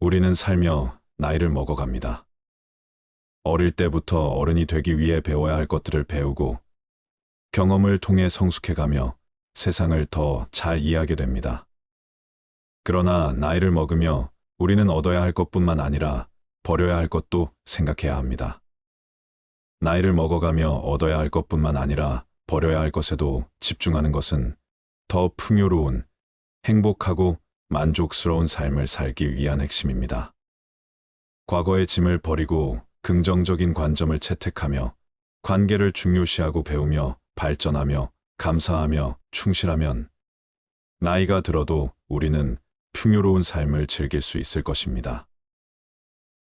우리는 살며 나이를 먹어갑니다. 어릴 때부터 어른이 되기 위해 배워야 할 것들을 배우고 경험을 통해 성숙해가며 세상을 더 잘 이해하게 됩니다. 그러나 나이를 먹으며 우리는 얻어야 할 것뿐만 아니라 버려야 할 것도 생각해야 합니다. 나이를 먹어가며 얻어야 할 것뿐만 아니라 버려야 할 것에도 집중하는 것은 더 풍요로운, 행복하고 만족스러운 삶을 살기 위한 핵심입니다. 과거의 짐을 버리고 긍정적인 관점을 채택하며 관계를 중요시하고 배우며 발전하며 감사하며 충실하면 나이가 들어도 우리는 풍요로운 삶을 즐길 수 있을 것입니다.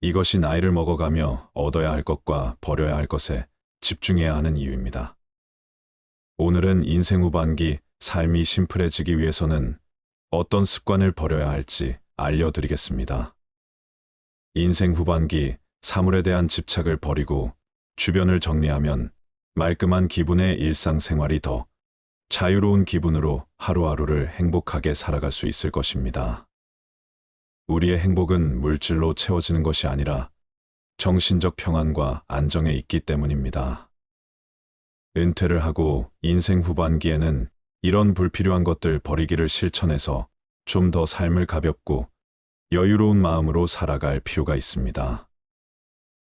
이것이 나이를 먹어가며 얻어야 할 것과 버려야 할 것에 집중해야 하는 이유입니다. 오늘은 인생 후반기 삶이 심플해지기 위해서는 어떤 습관을 버려야 할지 알려드리겠습니다. 인생 후반기 사물에 대한 집착을 버리고 주변을 정리하면 말끔한 기분의 일상생활이 더 자유로운 기분으로 하루하루를 행복하게 살아갈 수 있을 것입니다. 우리의 행복은 물질로 채워지는 것이 아니라 정신적 평안과 안정에 있기 때문입니다. 은퇴를 하고 인생 후반기에는 이런 불필요한 것들 버리기를 실천해서 좀 더 삶을 가볍고 여유로운 마음으로 살아갈 필요가 있습니다.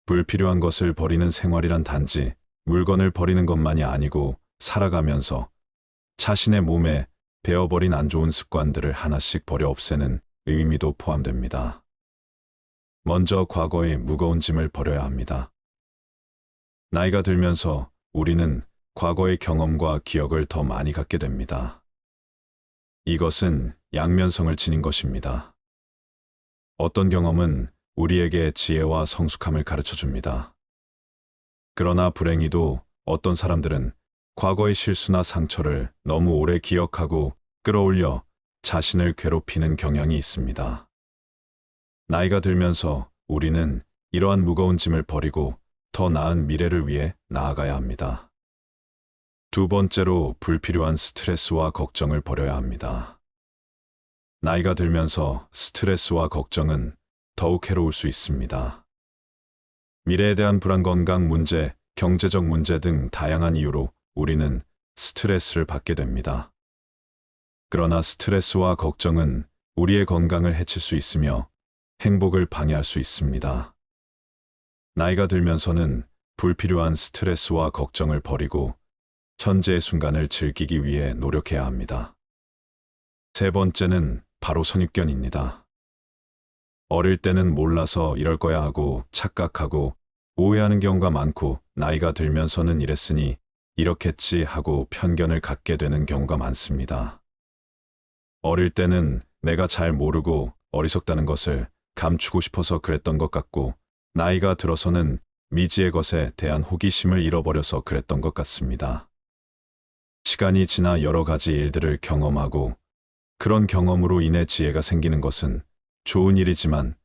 불필요한 것을 버리는 생활이란 단지 물건을 버리는 것만이 아니고 살아가면서 자신의 몸에 배어버린 안 좋은 습관들을 하나씩 버려 없애는 의미도 포함됩니다. 먼저 과거의 무거운 짐을 버려야 합니다. 나이가 들면서 우리는 과거의 경험과 기억을 더 많이 갖게 됩니다. 이것은 양면성을 지닌 것입니다. 어떤 경험은 우리에게 지혜와 성숙함을 가르쳐 줍니다. 그러나 불행히도 어떤 사람들은 과거의 실수나 상처를 너무 오래 기억하고 끌어올려 자신을 괴롭히는 경향이 있습니다. 나이가 들면서 우리는 이러한 무거운 짐을 버리고 더 나은 미래를 위해 나아가야 합니다. 두 번째로 불필요한 스트레스와 걱정을 버려야 합니다. 나이가 들면서 스트레스와 걱정은 더욱 해로울 수 있습니다. 미래에 대한 불안, 건강 문제, 경제적 문제 등 다양한 이유로 우리는 스트레스를 받게 됩니다. 그러나 스트레스와 걱정은 우리의 건강을 해칠 수 있으며 행복을 방해할 수 있습니다. 나이가 들면서는 불필요한 스트레스와 걱정을 버리고 현재의 순간을 즐기기 위해 노력해야 합니다. 세 번째는 바로 선입견입니다. 어릴 때는 몰라서 이럴 거야 하고 착각하고 오해하는 경우가 많고 나이가 들면서는 이랬으니 이렇겠지 하고 편견을 갖게 되는 경우가 많습니다. 어릴 때는 내가 잘 모르고 어리석다는 것을 감추고 싶어서 그랬던 것 같고 나이가 들어서는 미지의 것에 대한 호기심을 잃어버려서 그랬던 것 같습니다. 시간이 지나 여러 가지 일들을 경험하고 그런 경험으로 인해 지혜가 생기는 것은 좋은 일이지만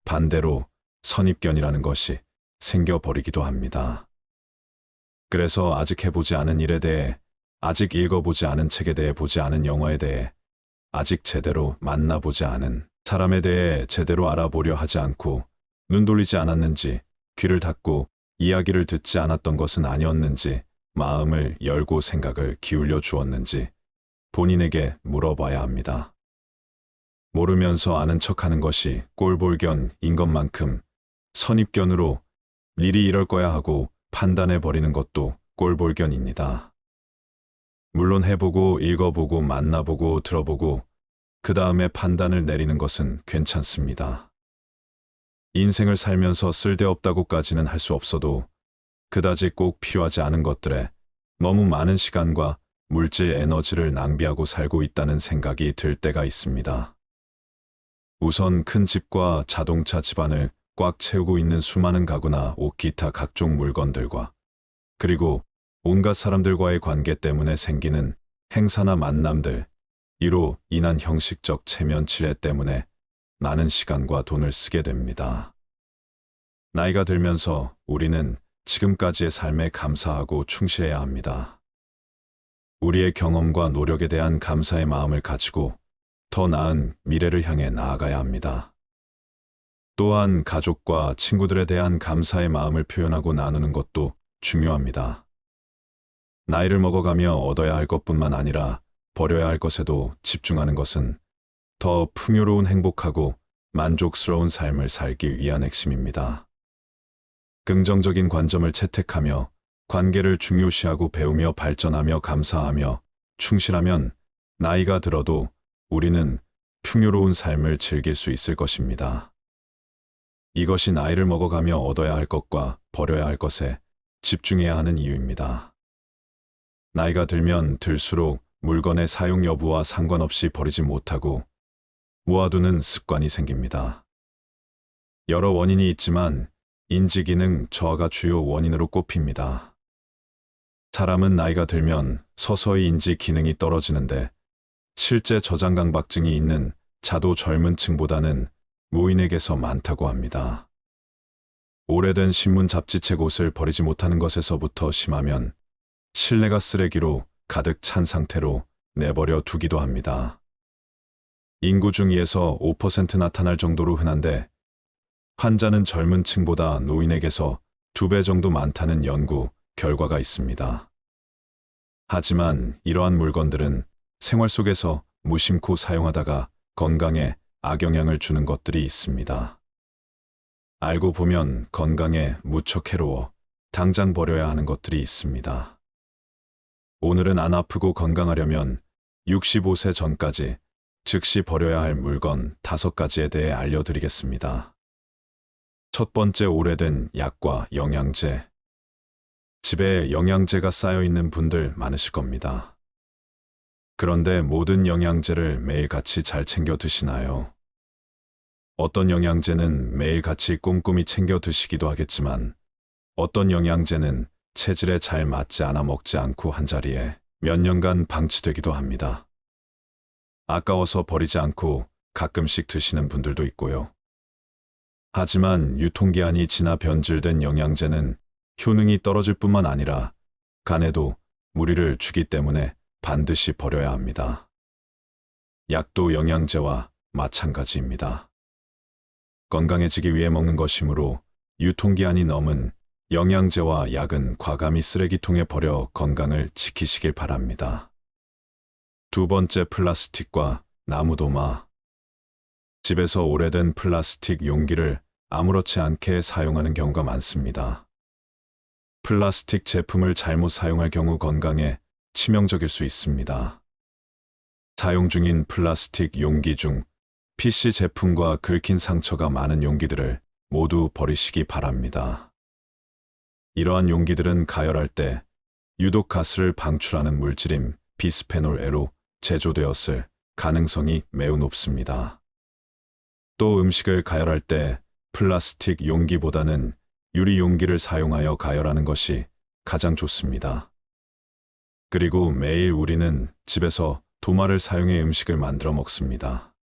반대로 선입견이라는 것이 생겨버리기도 합니다. 그래서 아직 해보지 않은 일에 대해, 아직 읽어보지 않은 책에 대해, 보지 않은 영화에 대해, 아직 제대로 만나보지 않은 사람에 대해 제대로 알아보려 하지 않고 눈 돌리지 않았는지, 귀를 닫고 이야기를 듣지 않았던 것은 아니었는지, 마음을 열고 생각을 기울여 주었는지 본인에게 물어봐야 합니다. 모르면서 아는 척하는 것이 꼴볼견인 것만큼 선입견으로 일이 이럴 거야 하고 판단해버리는 것도 꼴볼견입니다. 물론 해보고 읽어보고 만나보고 들어보고 그 다음에 판단을 내리는 것은 괜찮습니다. 인생을 살면서 쓸데없다고까지는 할 수 없어도 그다지 꼭 필요하지 않은 것들에 너무 많은 시간과 물질 에너지를 낭비하고 살고 있다는 생각이 들 때가 있습니다. 우선 큰 집과 자동차 집안을 꽉 채우고 있는 수많은 가구나 옷, 기타 각종 물건들과 그리고 온갖 사람들과의 관계 때문에 생기는 행사나 만남들, 이로 인한 형식적 체면 치레 때문에 많은 시간과 돈을 쓰게 됩니다. 나이가 들면서 우리는 지금까지의 삶에 감사하고 충실해야 합니다. 우리의 경험과 노력에 대한 감사의 마음을 가지고 더 나은 미래를 향해 나아가야 합니다. 또한 가족과 친구들에 대한 감사의 마음을 표현하고 나누는 것도 중요합니다. 나이를 먹어가며 얻어야 할 것뿐만 아니라 버려야 할 것에도 집중하는 것은 더 풍요로운 행복하고 만족스러운 삶을 살기 위한 핵심입니다. 긍정적인 관점을 채택하며 관계를 중요시하고 배우며 발전하며 감사하며 충실하면 나이가 들어도 우리는 풍요로운 삶을 즐길 수 있을 것입니다. 이것이 나이를 먹어가며 얻어야 할 것과 버려야 할 것에 집중해야 하는 이유입니다. 나이가 들면 들수록 물건의 사용 여부와 상관없이 버리지 못하고 모아두는 습관이 생깁니다. 여러 원인이 있지만 인지기능 저하가 주요 원인으로 꼽힙니다. 사람은 나이가 들면 서서히 인지 기능이 떨어지는데 실제 저장강박증이 있는 자도 젊은 층보다는 노인에게서 많다고 합니다. 오래된 신문 잡지책 옷을 버리지 못하는 것에서부터 심하면 실내가 쓰레기로 가득 찬 상태로 내버려 두기도 합니다. 인구 중 2에서 5% 나타날 정도로 흔한데 환자는 젊은 층보다 노인에게서 2배 정도 많다는 연구 결과가 있습니다. 하지만 이러한 물건들은 생활 속에서 무심코 사용하다가 건강에 악영향을 주는 것들이 있습니다. 알고 보면 건강에 무척 해로워 당장 버려야 하는 것들이 있습니다. 오늘은 안 아프고 건강하려면 65세 전까지 즉시 버려야 할 물건 5가지에 대해 알려드리겠습니다. 첫 번째, 오래된 약과 영양제. 집에 영양제가 쌓여 있는 분들 많으실 겁니다. 그런데 모든 영양제를 매일같이 잘 챙겨 드시나요? 어떤 영양제는 매일같이 꼼꼼히 챙겨 드시기도 하겠지만 어떤 영양제는 체질에 잘 맞지 않아 먹지 않고 한자리에 몇 년간 방치되기도 합니다. 아까워서 버리지 않고 가끔씩 드시는 분들도 있고요. 하지만 유통기한이 지나 변질된 영양제는 효능이 떨어질 뿐만 아니라 간에도 무리를 주기 때문에 반드시 버려야 합니다. 약도 영양제와 마찬가지입니다. 건강해지기 위해 먹는 것이므로 유통기한이 넘은 영양제와 약은 과감히 쓰레기통에 버려 건강을 지키시길 바랍니다. 두 번째, 플라스틱과 나무도마. 집에서 오래된 플라스틱 용기를 아무렇지 않게 사용하는 경우가 많습니다. 플라스틱 제품을 잘못 사용할 경우 건강에 치명적일 수 있습니다. 사용 중인 플라스틱 용기 중 PC 제품과 긁힌 상처가 많은 용기들을 모두 버리시기 바랍니다. 이러한 용기들은 가열할 때 유독 가스를 방출하는 물질인 비스페놀 A로 제조되었을 가능성이 매우 높습니다. 또 음식을 가열할 때 플라스틱 용기보다는 유리 용기를 사용하여 가열하는 것이 가장 좋습니다. 그리고 매일 우리는 집에서 도마를 사용해 음식을 만들어 먹습니다.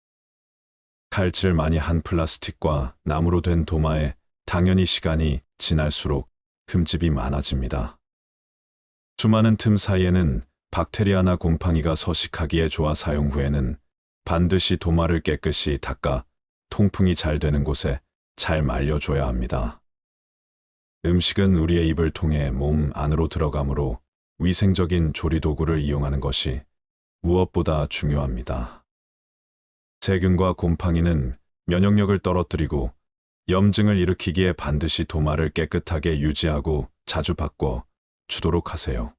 칼질 많이 한 플라스틱과 나무로 된 도마에 당연히 시간이 지날수록 흠집이 많아집니다. 수많은 틈 사이에는 박테리아나 곰팡이가 서식하기에 좋아 사용 후에는 반드시 도마를 깨끗이 닦아 통풍이 잘 되는 곳에 잘 말려줘야 합니다. 음식은 우리의 입을 통해 몸 안으로 들어가므로 위생적인 조리도구를 이용하는 것이 무엇보다 중요합니다. 세균과 곰팡이는 면역력을 떨어뜨리고 염증을 일으키기에 반드시 도마를 깨끗하게 유지하고 자주 바꿔 주도록 하세요.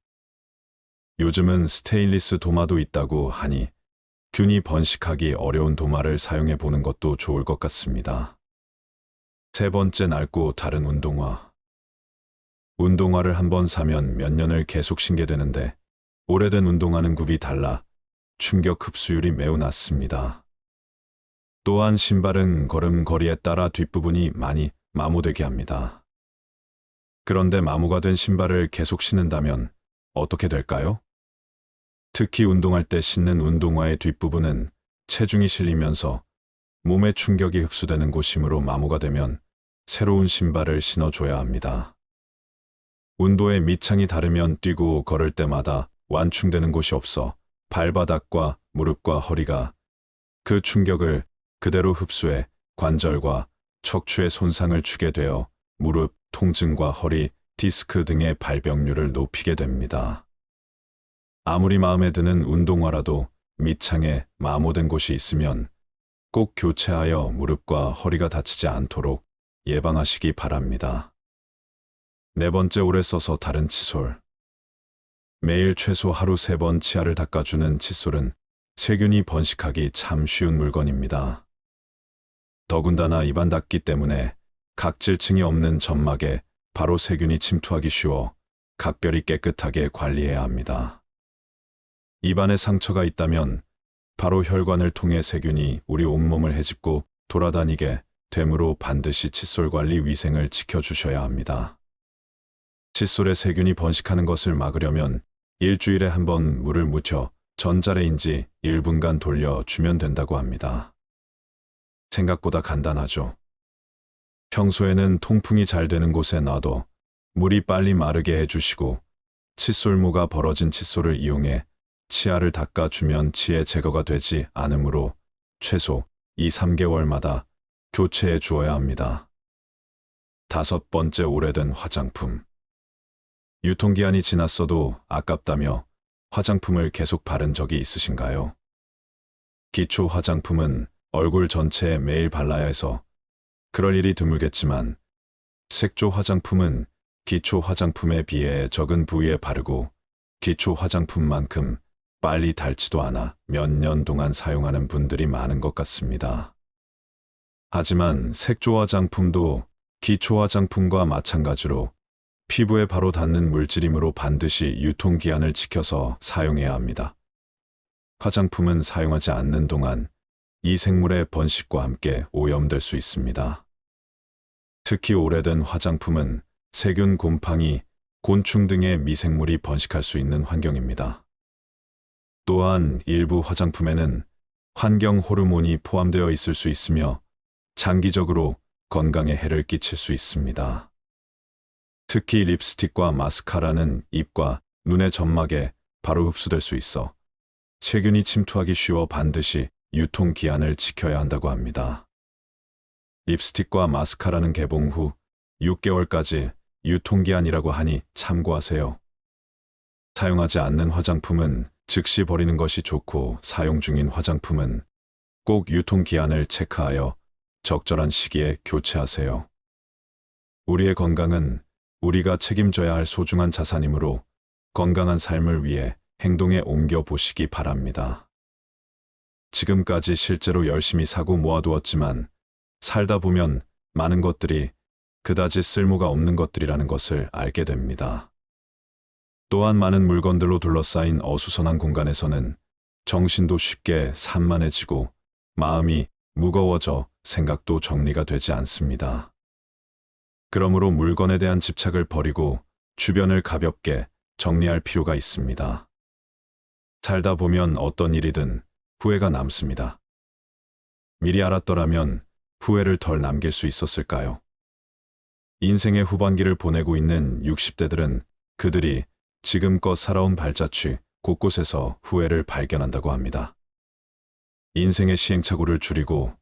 요즘은 스테인리스 도마도 있다고 하니 균이 번식하기 어려운 도마를 사용해 보는 것도 좋을 것 같습니다. 세 번째, 낡고 다른 운동화. 운동화를 한번 사면 몇 년을 계속 신게 되는데 오래된 운동화는 굽이 달라 충격 흡수율이 매우 낮습니다. 또한 신발은 걸음걸이에 따라 뒷부분이 많이 마모되게 합니다. 그런데 마모가 된 신발을 계속 신는다면 어떻게 될까요? 특히 운동할 때 신는 운동화의 뒷부분은 체중이 실리면서 몸에 충격이 흡수되는 곳이므로 마모가 되면 새로운 신발을 신어줘야 합니다. 운도의 밑창이 다르면 뛰고 걸을 때마다 완충되는 곳이 없어 발바닥과 무릎과 허리가 그 충격을 그대로 흡수해 관절과 척추에 손상을 주게 되어 무릎, 통증과 허리, 디스크 등의 발병률을 높이게 됩니다. 아무리 마음에 드는 운동화라도 밑창에 마모된 곳이 있으면 꼭 교체하여 무릎과 허리가 다치지 않도록 예방하시기 바랍니다. 네 번째, 오래 써서 다른 칫솔. 매일 최소 하루 3번 치아를 닦아주는 칫솔은 세균이 번식하기 참 쉬운 물건입니다. 더군다나 입안 닦기 때문에 각질층이 없는 점막에 바로 세균이 침투하기 쉬워 각별히 깨끗하게 관리해야 합니다. 입안에 상처가 있다면 바로 혈관을 통해 세균이 우리 온몸을 헤집고 돌아다니게 되므로 반드시 칫솔 관리 위생을 지켜주셔야 합니다. 칫솔에 세균이 번식하는 것을 막으려면 일주일에 한 번 물을 묻혀 전자레인지 1분간 돌려주면 된다고 합니다. 생각보다 간단하죠. 평소에는 통풍이 잘 되는 곳에 놔둬 물이 빨리 마르게 해주시고 칫솔모가 벌어진 칫솔을 이용해 치아를 닦아주면 치해 제거가 되지 않으므로 최소 2~3개월마다 교체해 주어야 합니다. 다섯 번째, 오래된 화장품. 유통기한이 지났어도 아깝다며 화장품을 계속 바른 적이 있으신가요? 기초 화장품은 얼굴 전체에 매일 발라야 해서 그럴 일이 드물겠지만 색조 화장품은 기초 화장품에 비해 적은 부위에 바르고 기초 화장품만큼 빨리 닳지도 않아 몇 년 동안 사용하는 분들이 많은 것 같습니다. 하지만 색조 화장품도 기초 화장품과 마찬가지로 피부에 바로 닿는 물질이므로 반드시 유통기한을 지켜서 사용해야 합니다. 화장품은 사용하지 않는 동안 이 생물의 번식과 함께 오염될 수 있습니다. 특히 오래된 화장품은 세균, 곰팡이, 곤충 등의 미생물이 번식할 수 있는 환경입니다. 또한 일부 화장품에는 환경 호르몬이 포함되어 있을 수 있으며 장기적으로 건강에 해를 끼칠 수 있습니다. 특히 립스틱과 마스카라는 입과 눈의 점막에 바로 흡수될 수 있어 세균이 침투하기 쉬워 반드시 유통기한을 지켜야 한다고 합니다. 립스틱과 마스카라는 개봉 후 6개월까지 유통기한이라고 하니 참고하세요. 사용하지 않는 화장품은 즉시 버리는 것이 좋고 사용 중인 화장품은 꼭 유통기한을 체크하여 적절한 시기에 교체하세요. 우리의 건강은 우리가 책임져야 할 소중한 자산이므로 건강한 삶을 위해 행동에 옮겨 보시기 바랍니다. 지금까지 실제로 열심히 사고 모아두었지만 살다 보면 많은 것들이 그다지 쓸모가 없는 것들이라는 것을 알게 됩니다. 또한 많은 물건들로 둘러싸인 어수선한 공간에서는 정신도 쉽게 산만해지고 마음이 무거워져 생각도 정리가 되지 않습니다. 그러므로 물건에 대한 집착을 버리고 주변을 가볍게 정리할 필요가 있습니다. 살다 보면 어떤 일이든 후회가 남습니다. 미리 알았더라면 후회를 덜 남길 수 있었을까요? 인생의 후반기를 보내고 있는 60대들은 그들이 지금껏 살아온 발자취 곳곳에서 후회를 발견한다고 합니다. 인생의 시행착오를 줄이고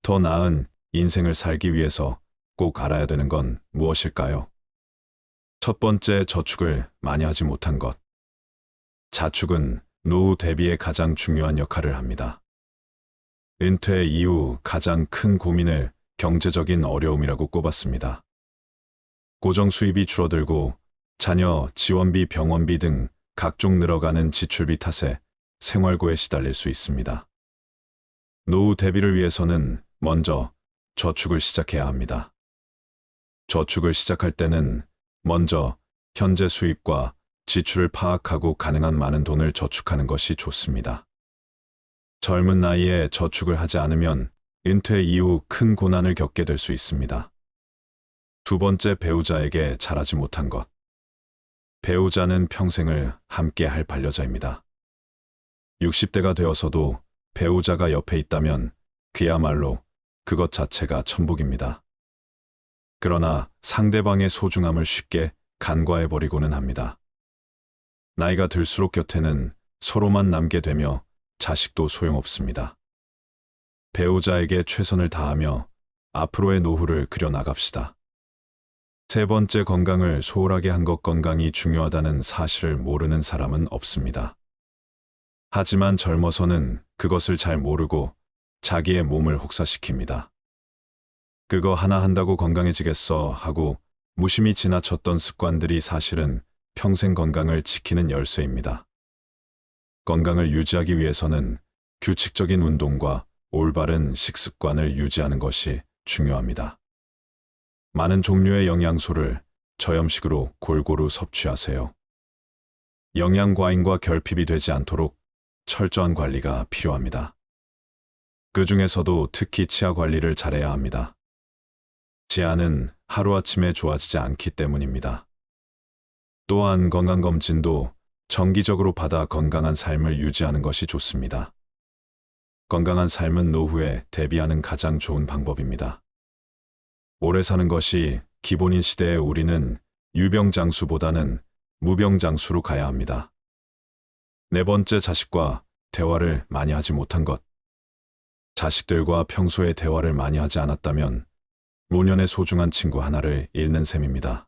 더 나은 인생을 살기 위해서 꼭 알아야 되는 건 무엇일까요? 첫 번째, 저축을 많이 하지 못한 것. 자축은 노후 대비에 가장 중요한 역할을 합니다. 은퇴 이후 가장 큰 고민을 경제적인 어려움이라고 꼽았습니다. 고정 수입이 줄어들고 자녀 지원비, 병원비 등 각종 늘어가는 지출비 탓에 생활고에 시달릴 수 있습니다. 노후 대비를 위해서는 먼저 저축을 시작해야 합니다. 저축을 시작할 때는 먼저 현재 수입과 지출을 파악하고 가능한 많은 돈을 저축하는 것이 좋습니다. 젊은 나이에 저축을 하지 않으면 은퇴 이후 큰 고난을 겪게 될 수 있습니다. 두 번째, 배우자에게 잘하지 못한 것. 배우자는 평생을 함께 할 반려자입니다. 60대가 되어서도 배우자가 옆에 있다면 그야말로 그것 자체가 천복입니다. 그러나 상대방의 소중함을 쉽게 간과해버리고는 합니다. 나이가 들수록 곁에는 서로만 남게 되며 자식도 소용없습니다. 배우자에게 최선을 다하며 앞으로의 노후를 그려 나갑시다. 세 번째, 건강을 소홀하게 한 것. 건강이 중요하다는 사실을 모르는 사람은 없습니다. 하지만 젊어서는 그것을 잘 모르고 자기의 몸을 혹사시킵니다. 그거 하나 한다고 건강해지겠어 하고 무심히 지나쳤던 습관들이 사실은 평생 건강을 지키는 열쇠입니다. 건강을 유지하기 위해서는 규칙적인 운동과 올바른 식습관을 유지하는 것이 중요합니다. 많은 종류의 영양소를 저염식으로 골고루 섭취하세요. 영양 과잉과 결핍이 되지 않도록 철저한 관리가 필요합니다. 그 중에서도 특히 치아 관리를 잘해야 합니다. 치아는 하루아침에 좋아지지 않기 때문입니다. 또한 건강검진도 정기적으로 받아 건강한 삶을 유지하는 것이 좋습니다. 건강한 삶은 노후에 대비하는 가장 좋은 방법입니다. 오래 사는 것이 기본인 시대에 우리는 유병장수보다는 무병장수로 가야 합니다. 네 번째, 자식과 대화를 많이 하지 못한 것. 자식들과 평소에 대화를 많이 하지 않았다면 노년의 소중한 친구 하나를 잃는 셈입니다.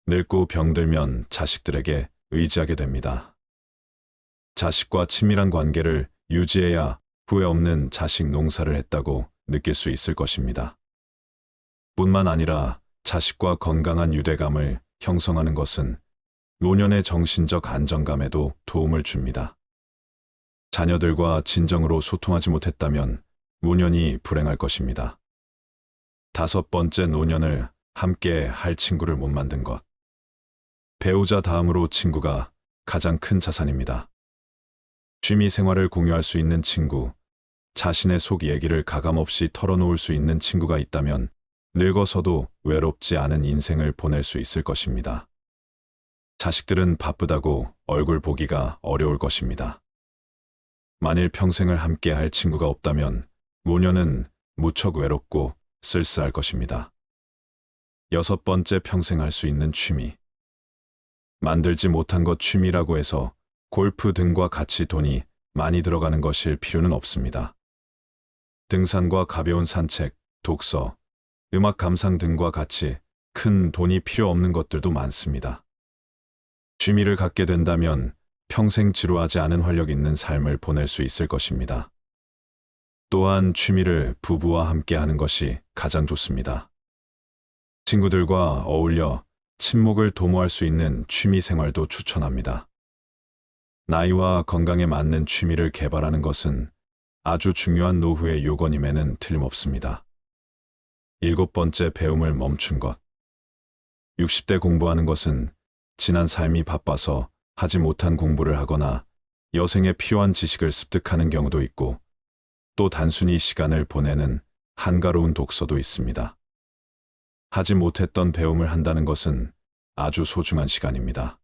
늙고 병들면 자식들에게 의지하게 됩니다. 자식과 친밀한 관계를 유지해야 후회 없는 자식 농사를 했다고 느낄 수 있을 것입니다. 뿐만 아니라 자식과 건강한 유대감을 형성하는 것은 노년의 정신적 안정감에도 도움을 줍니다. 자녀들과 진정으로 소통하지 못했다면 노년이 불행할 것입니다. 다섯 번째, 노년을 함께 할 친구를 못 만든 것. 배우자 다음으로 친구가 가장 큰 자산입니다. 취미 생활을 공유할 수 있는 친구, 자신의 속 얘기를 가감없이 털어놓을 수 있는 친구가 있다면 늙어서도 외롭지 않은 인생을 보낼 수 있을 것입니다. 자식들은 바쁘다고 얼굴 보기가 어려울 것입니다. 만일 평생을 함께 할 친구가 없다면 노년은 무척 외롭고 쓸쓸할 것입니다. 여섯 번째, 평생 할 수 있는 취미. 만들지 못한 것 취미라고 해서 골프 등과 같이 돈이 많이 들어가는 것일 필요는 없습니다. 등산과 가벼운 산책, 독서, 음악 감상 등과 같이 큰 돈이 필요 없는 것들도 많습니다. 취미를 갖게 된다면 평생 지루하지 않은 활력 있는 삶을 보낼 수 있을 것입니다. 또한 취미를 부부와 함께 하는 것이 가장 좋습니다. 친구들과 어울려 친목을 도모할 수 있는 취미 생활도 추천합니다. 나이와 건강에 맞는 취미를 개발하는 것은 아주 중요한 노후의 요건임에는 틀림없습니다. 일곱 번째, 배움을 멈춘 것. 60대 공부하는 것은 지난 삶이 바빠서 하지 못한 공부를 하거나 여생에 필요한 지식을 습득하는 경우도 있고 또 단순히 시간을 보내는 한가로운 독서도 있습니다. 하지 못했던 배움을 한다는 것은 아주 소중한 시간입니다.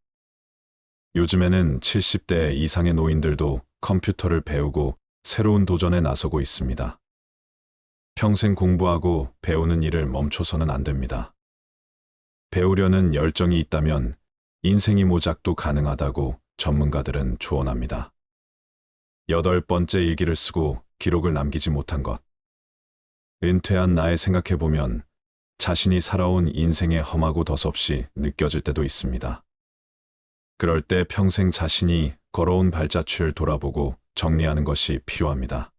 요즘에는 70대 이상의 노인들도 컴퓨터를 배우고 새로운 도전에 나서고 있습니다. 평생 공부하고 배우는 일을 멈춰서는 안 됩니다. 배우려는 열정이 있다면 인생이 모작도 가능하다고 전문가들은 조언합니다. 여덟 번째, 일기를 쓰고 기록을 남기지 못한 것. 은퇴한 나에 생각해보면 자신이 살아온 인생의 험하고 덧없이 느껴질 때도 있습니다. 그럴 때 평생 자신이 걸어온 발자취를 돌아보고 정리하는 것이 필요합니다.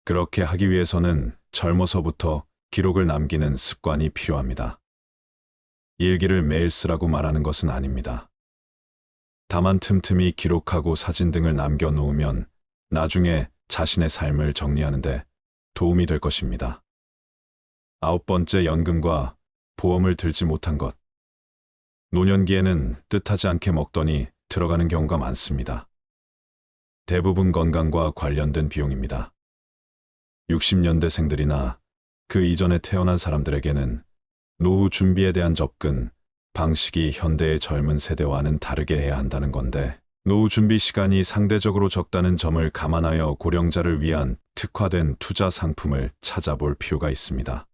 그렇게 하기 위해서는 젊어서부터 기록을 남기는 습관이 필요합니다. 일기를 매일 쓰라고 말하는 것은 아닙니다. 다만 틈틈이 기록하고 사진 등을 남겨놓으면 나중에 자신의 삶을 정리하는 데 도움이 될 것입니다. 아홉 번째, 연금과 보험을 들지 못한 것. 노년기에는 뜻하지 않게 먹더니 들어가는 경우가 많습니다. 대부분 건강과 관련된 비용입니다. 60년대생들이나 그 이전에 태어난 사람들에게는 노후 준비에 대한 접근, 방식이 현대의 젊은 세대와는 다르게 해야 한다는 건데 노후 준비 시간이 상대적으로 적다는 점을 감안하여 고령자를 위한 특화된 투자 상품을 찾아볼 필요가 있습니다.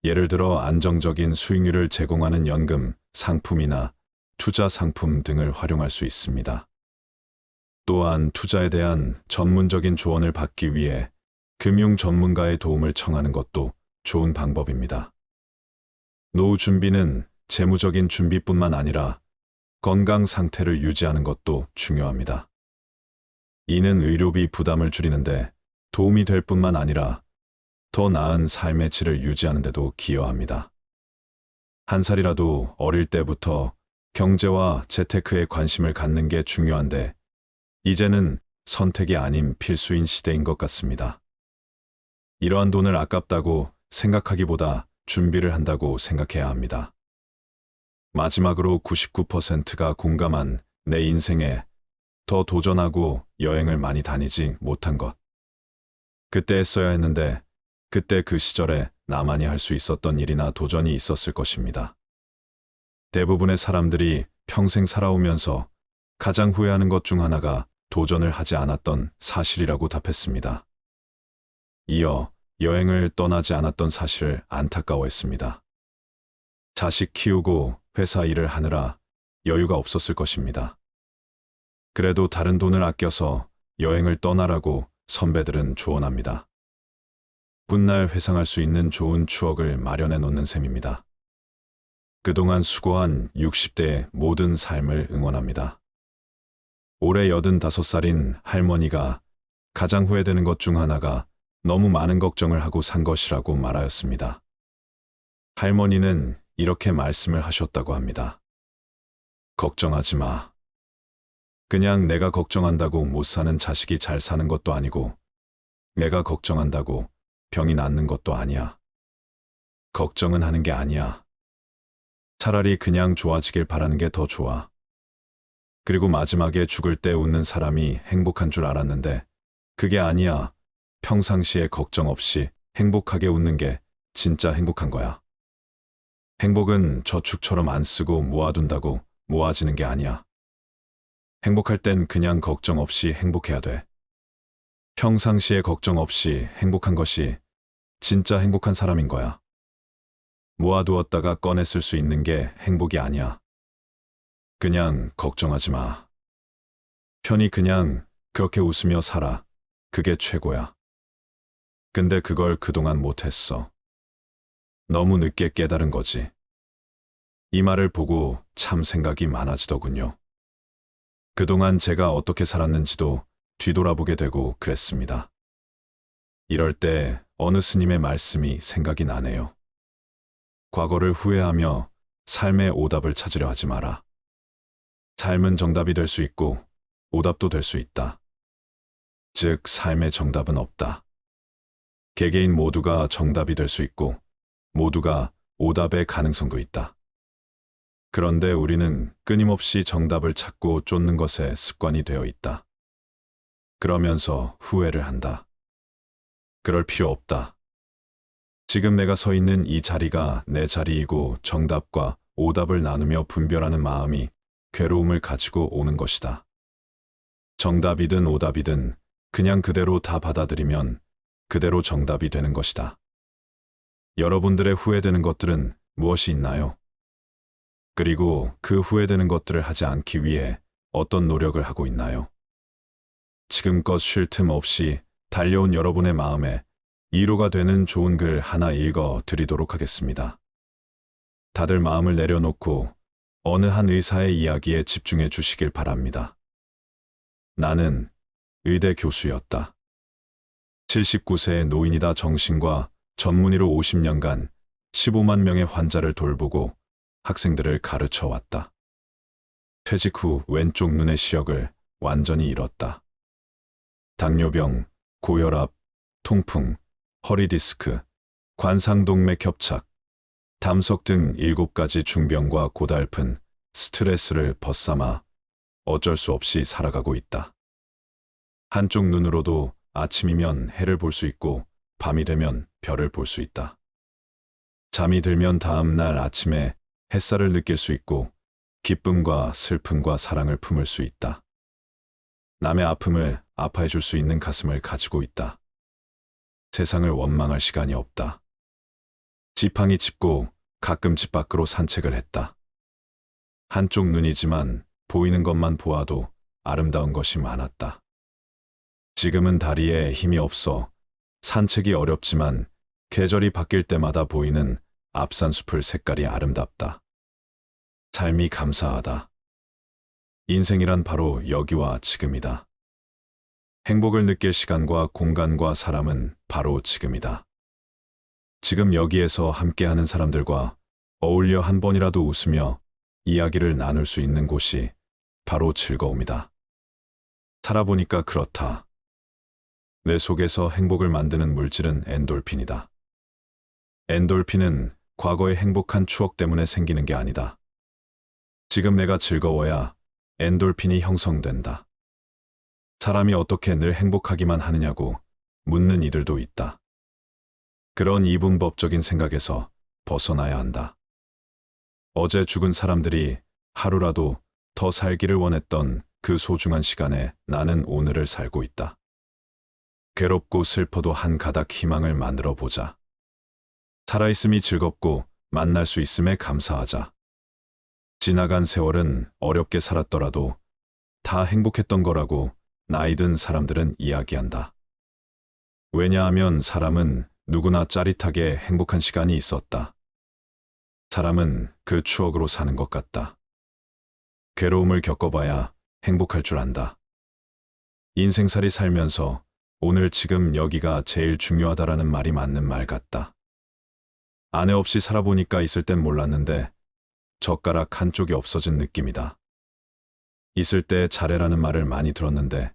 예를 들어 안정적인 수익률을 제공하는 연금, 상품이나 투자 상품 등을 활용할 수 있습니다. 또한 투자에 대한 전문적인 조언을 받기 위해 금융 전문가의 도움을 청하는 것도 좋은 방법입니다. 노후 준비는 재무적인 준비뿐만 아니라 건강 상태를 유지하는 것도 중요합니다. 이는 의료비 부담을 줄이는데 도움이 될 뿐만 아니라 더 나은 삶의 질을 유지하는 데도 기여합니다. 한 살이라도 어릴 때부터 경제와 재테크에 관심을 갖는 게 중요한데 이제는 선택이 아닌 필수인 시대인 것 같습니다. 이러한 돈을 아깝다고 생각하기보다 준비를 한다고 생각해야 합니다. 마지막으로 99%가 공감한 내 인생에 더 도전하고 여행을 많이 다니지 못한 것. 그때 했어야 했는데 그때 그 시절에 나만이 할 수 있었던 일이나 도전이 있었을 것입니다. 대부분의 사람들이 평생 살아오면서 가장 후회하는 것 중 하나가 도전을 하지 않았던 사실이라고 답했습니다. 이어 여행을 떠나지 않았던 사실을 안타까워했습니다. 자식 키우고 회사 일을 하느라 여유가 없었을 것입니다. 그래도 다른 돈을 아껴서 여행을 떠나라고 선배들은 조언합니다. 훗날 회상할 수 있는 좋은 추억을 마련해 놓는 셈입니다. 그동안 수고한 60대의 모든 삶을 응원합니다. 올해 85살인 할머니가 가장 후회되는 것 중 하나가 너무 많은 걱정을 하고 산 것이라고 말하였습니다. 할머니는 이렇게 말씀을 하셨다고 합니다. 걱정하지 마. 그냥 내가 걱정한다고 못 사는 자식이 잘 사는 것도 아니고 내가 걱정한다고 병이 낫는 것도 아니야. 걱정은 하는 게 아니야. 차라리 그냥 좋아지길 바라는 게 더 좋아. 그리고 마지막에 죽을 때 웃는 사람이 행복한 줄 알았는데 그게 아니야. 평상시에 걱정 없이 행복하게 웃는 게 진짜 행복한 거야. 행복은 저축처럼 안 쓰고 모아둔다고 모아지는 게 아니야. 행복할 땐 그냥 걱정 없이 행복해야 돼. 평상시에 걱정 없이 행복한 것이 진짜 행복한 사람인 거야. 모아두었다가 꺼내 쓸 수 있는 게 행복이 아니야. 그냥 걱정하지 마. 편히 그냥 그렇게 웃으며 살아. 그게 최고야. 근데 그걸 그동안 못했어. 너무 늦게 깨달은 거지. 이 말을 보고 참 생각이 많아지더군요. 그동안 제가 어떻게 살았는지도 뒤돌아보게 되고 그랬습니다. 이럴 때 어느 스님의 말씀이 생각이 나네요. 과거를 후회하며 삶의 오답을 찾으려 하지 마라. 삶은 정답이 될 수 있고 오답도 될 수 있다. 즉, 삶의 정답은 없다. 개개인 모두가 정답이 될 수 있고 모두가 오답의 가능성도 있다. 그런데 우리는 끊임없이 정답을 찾고 쫓는 것에 습관이 되어 있다. 그러면서 후회를 한다. 그럴 필요 없다. 지금 내가 서 있는 이 자리가 내 자리이고 정답과 오답을 나누며 분별하는 마음이 괴로움을 가지고 오는 것이다. 정답이든 오답이든 그냥 그대로 다 받아들이면 그대로 정답이 되는 것이다. 여러분들의 후회되는 것들은 무엇이 있나요? 그리고 그 후회되는 것들을 하지 않기 위해 어떤 노력을 하고 있나요? 지금껏 쉴 틈 없이 달려온 여러분의 마음에 위로가 되는 좋은 글 하나 읽어 드리도록 하겠습니다. 다들 마음을 내려놓고 어느 한 의사의 이야기에 집중해 주시길 바랍니다. 나는 의대 교수였다. 79세의 노인이다. 정신과 전문의로 50년간 15만 명의 환자를 돌보고 학생들을 가르쳐 왔다. 퇴직 후 왼쪽 눈의 시력을 완전히 잃었다. 당뇨병, 고혈압, 통풍, 허리 디스크, 관상동맥 협착, 담석 등 7가지 중병과 고달픈 스트레스를 벗삼아 어쩔 수 없이 살아가고 있다. 한쪽 눈으로도 아침이면 해를 볼 수 있고 밤이 되면 별을 볼 수 있다. 잠이 들면 다음 날 아침에 햇살을 느낄 수 있고 기쁨과 슬픔과 사랑을 품을 수 있다. 남의 아픔을 아파해 줄 수 있는 가슴을 가지고 있다. 세상을 원망할 시간이 없다. 지팡이 짚고 가끔 집 밖으로 산책을 했다. 한쪽 눈이지만 보이는 것만 보아도 아름다운 것이 많았다. 지금은 다리에 힘이 없어 산책이 어렵지만 계절이 바뀔 때마다 보이는 앞산숲을 색깔이 아름답다. 삶이 감사하다. 인생이란 바로 여기와 지금이다. 행복을 느낄 시간과 공간과 사람은 바로 지금이다. 지금 여기에서 함께하는 사람들과 어울려 한 번이라도 웃으며 이야기를 나눌 수 있는 곳이 바로 즐거움이다. 살아보니까 그렇다. 뇌 속에서 행복을 만드는 물질은 엔돌핀이다. 엔돌핀은 과거의 행복한 추억 때문에 생기는 게 아니다. 지금 내가 즐거워야 엔돌핀이 형성된다. 사람이 어떻게 늘 행복하기만 하느냐고 묻는 이들도 있다. 그런 이분법적인 생각에서 벗어나야 한다. 어제 죽은 사람들이 하루라도 더 살기를 원했던 그 소중한 시간에 나는 오늘을 살고 있다. 괴롭고 슬퍼도 한 가닥 희망을 만들어 보자. 살아있음이 즐겁고 만날 수 있음에 감사하자. 지나간 세월은 어렵게 살았더라도 다 행복했던 거라고 나이 든 사람들은 이야기한다. 왜냐하면 사람은 누구나 짜릿하게 행복한 시간이 있었다. 사람은 그 추억으로 사는 것 같다. 괴로움을 겪어봐야 행복할 줄 안다. 인생살이 살면서 오늘 지금 여기가 제일 중요하다라는 말이 맞는 말 같다. 아내 없이 살아보니까 있을 땐 몰랐는데 젓가락 한쪽이 없어진 느낌이다. 있을 때 잘해라는 말을 많이 들었는데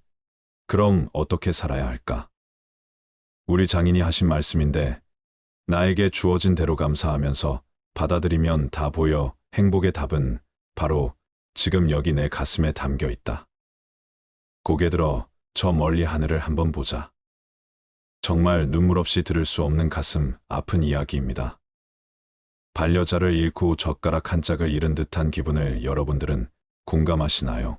그럼 어떻게 살아야 할까? 우리 장인이 하신 말씀인데 나에게 주어진 대로 감사하면서 받아들이면 다 보여. 행복의 답은 바로 지금 여기 내 가슴에 담겨 있다. 고개 들어 저 멀리 하늘을 한번 보자. 정말 눈물 없이 들을 수 없는 가슴 아픈 이야기입니다. 반려자를 잃고 젓가락 한 짝을 잃은 듯한 기분을 여러분들은 공감하시나요?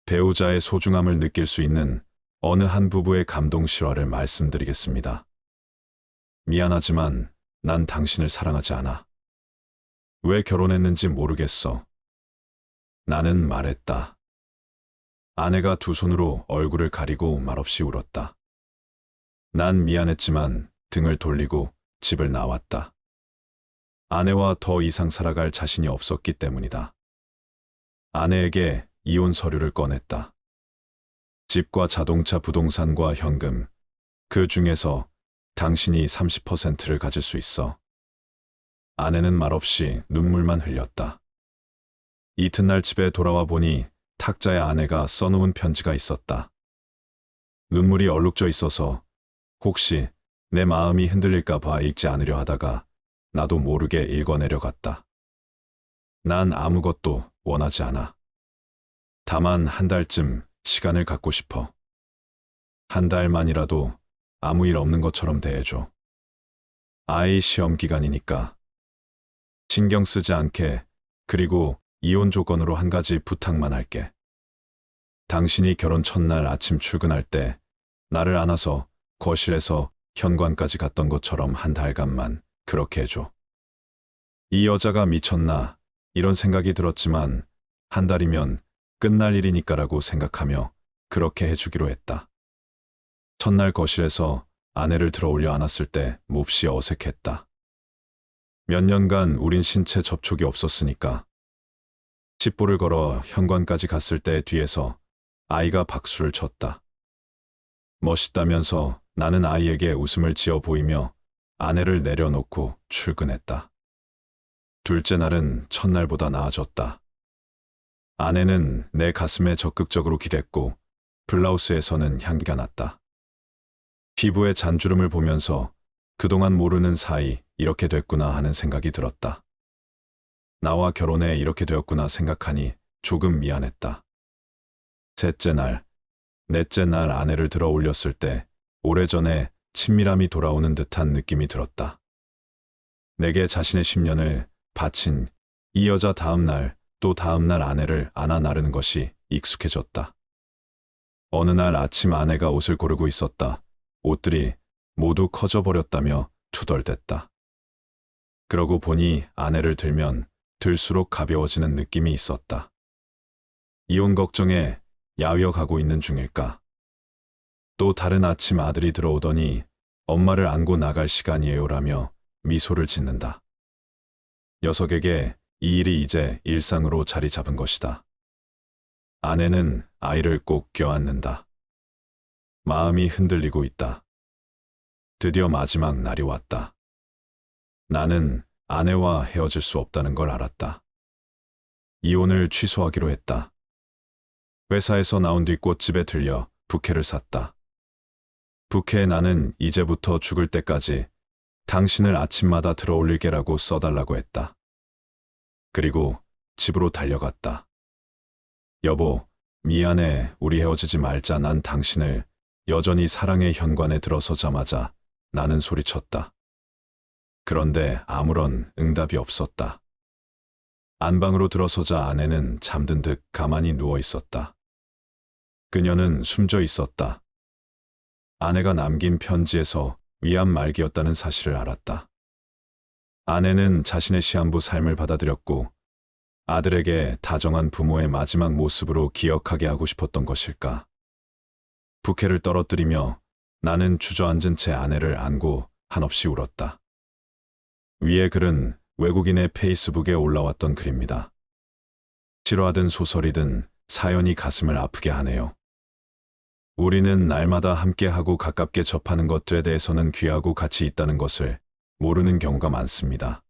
배우자의 소중함을 느낄 수 있는 어느 한 부부의 감동 실화를 말씀드리겠습니다. 미안하지만 난 당신을 사랑하지 않아. 왜 결혼했는지 모르겠어. 나는 말했다. 아내가 두 손으로 얼굴을 가리고 말없이 울었다. 난 미안했지만 등을 돌리고 집을 나왔다. 아내와 더 이상 살아갈 자신이 없었기 때문이다. 아내에게 이혼 서류를 꺼냈다. 집과 자동차, 부동산과 현금, 그 중에서 당신이 30%를 가질 수 있어. 아내는 말없이 눈물만 흘렸다. 이튿날 집에 돌아와 보니 탁자에 아내가 써놓은 편지가 있었다. 눈물이 얼룩져 있어서 혹시 내 마음이 흔들릴까 봐 읽지 않으려 하다가 나도 모르게 읽어내려갔다. 난 아무것도 원하지 않아. 다만 한 달쯤 시간을 갖고 싶어. 한 달만이라도 아무 일 없는 것처럼 대해줘. 아이 시험 기간이니까. 신경 쓰지 않게. 그리고 이혼 조건으로 한 가지 부탁만 할게. 당신이 결혼 첫날 아침 출근할 때 나를 안아서 거실에서 현관까지 갔던 것처럼 한 달간만 그렇게 해줘. 이 여자가 미쳤나 이런 생각이 들었지만 한 달이면 끝날 일이니까라고 생각하며 그렇게 해주기로 했다. 첫날 거실에서 아내를 들어올려 안았을 때 몹시 어색했다. 몇 년간 우린 신체 접촉이 없었으니까. 집보를 걸어 현관까지 갔을 때 뒤에서 아이가 박수를 쳤다. 멋있다면서 나는 아이에게 웃음을 지어 보이며 아내를 내려놓고 출근했다. 둘째 날은 첫날보다 나아졌다. 아내는 내 가슴에 적극적으로 기댔고 블라우스에서는 향기가 났다. 피부의 잔주름을 보면서 그동안 모르는 사이 이렇게 됐구나 하는 생각이 들었다. 나와 결혼해 이렇게 되었구나 생각하니 조금 미안했다. 셋째 날, 넷째 날 아내를 들어 올렸을 때 오래전에 친밀함이 돌아오는 듯한 느낌이 들었다. 내게 자신의 10년을 바친 이 여자 다음 날 또 다음 날 아내를 안아 나르는 것이 익숙해졌다. 어느 날 아침 아내가 옷을 고르고 있었다. 옷들이 모두 커져버렸다며 투덜댔다. 그러고 보니 아내를 들면 들수록 가벼워지는 느낌이 있었다. 이혼 걱정에 야위어 가고 있는 중일까? 또 다른 아침 아들이 들어오더니 엄마를 안고 나갈 시간이에요라며 미소를 짓는다. 녀석에게 이 일이 이제 일상으로 자리 잡은 것이다. 아내는 아이를 꼭 껴안는다. 마음이 흔들리고 있다. 드디어 마지막 날이 왔다. 나는 아내와 헤어질 수 없다는 걸 알았다. 이혼을 취소하기로 했다. 회사에서 나온 뒤 꽃집에 들려 부케를 샀다. 부케에 나는 이제부터 죽을 때까지 당신을 아침마다 들어올릴게라고 써달라고 했다. 그리고 집으로 달려갔다. 여보, 미안해. 우리 헤어지지 말자. 난 당신을 여전히 사랑의 현관에 들어서자마자 나는 소리쳤다. 그런데 아무런 응답이 없었다. 안방으로 들어서자 아내는 잠든 듯 가만히 누워 있었다. 그녀는 숨져 있었다. 아내가 남긴 편지에서 위암 말기였다는 사실을 알았다. 아내는 자신의 시한부 삶을 받아들였고 아들에게 다정한 부모의 마지막 모습으로 기억하게 하고 싶었던 것일까. 부케를 떨어뜨리며 나는 주저앉은 채 아내를 안고 한없이 울었다. 위의 글은 외국인의 페이스북에 올라왔던 글입니다. 싫어하든 소설이든 사연이 가슴을 아프게 하네요. 우리는 날마다 함께하고 가깝게 접하는 것들에 대해서는 귀하고 가치 있다는 것을 모르는 경우가 많습니다.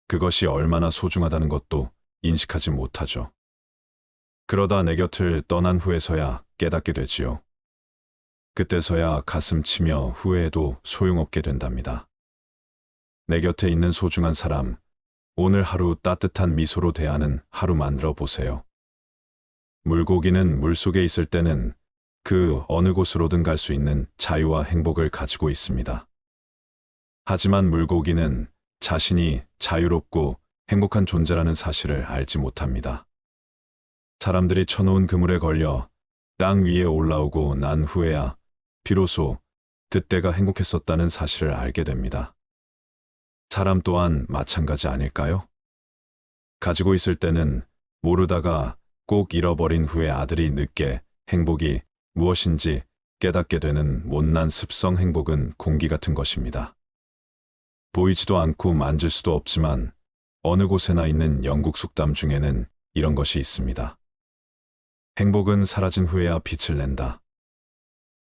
그것이 얼마나 소중하다는 것도 인식하지 못하죠. 그러다 내 곁을 떠난 후에서야 깨닫게 되지요. 그때서야 가슴 치며 후회해도 소용없게 된답니다. 내 곁에 있는 소중한 사람, 오늘 하루 따뜻한 미소로 대하는 하루 만들어 보세요. 물고기는 물속에 있을 때는 그 어느 곳으로든 갈 수 있는 자유와 행복을 가지고 있습니다. 하지만 물고기는 자신이 자유롭고 행복한 존재라는 사실을 알지 못합니다. 사람들이 쳐놓은 그물에 걸려 땅 위에 올라오고 난 후에야 비로소 그때가 행복했었다는 사실을 알게 됩니다. 사람 또한 마찬가지 아닐까요? 가지고 있을 때는 모르다가 꼭 잃어버린 후에 아들이 늦게 행복이 무엇인지 깨닫게 되는 못난 습성. 행복은 공기 같은 것입니다. 보이지도 않고 만질 수도 없지만 어느 곳에나 있는 영국 속담 중에는 이런 것이 있습니다. 행복은 사라진 후에야 빛을 낸다.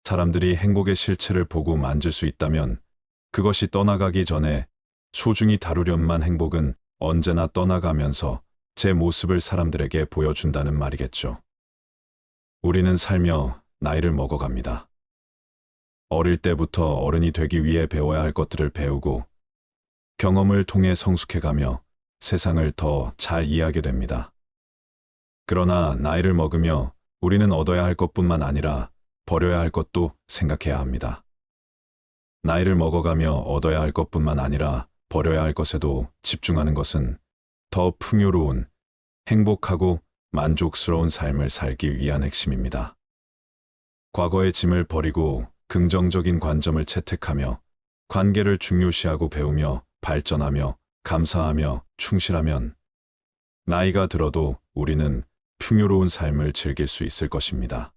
사람들이 행복의 실체를 보고 만질 수 있다면 그것이 떠나가기 전에 소중히 다루련만 행복은 언제나 떠나가면서 제 모습을 사람들에게 보여준다는 말이겠죠. 우리는 살며 나이를 먹어갑니다. 어릴 때부터 어른이 되기 위해 배워야 할 것들을 배우고 경험을 통해 성숙해가며 세상을 더 잘 이해하게 됩니다. 그러나 나이를 먹으며 우리는 얻어야 할 것뿐만 아니라 버려야 할 것도 생각해야 합니다. 나이를 먹어가며 얻어야 할 것뿐만 아니라 버려야 할 것에도 집중하는 것은 더 풍요로운, 행복하고 만족스러운 삶을 살기 위한 핵심입니다. 과거의 짐을 버리고 긍정적인 관점을 채택하며 관계를 중요시하고 배우며 발전하며 감사하며 충실하면 나이가 들어도 우리는 풍요로운 삶을 즐길 수 있을 것입니다.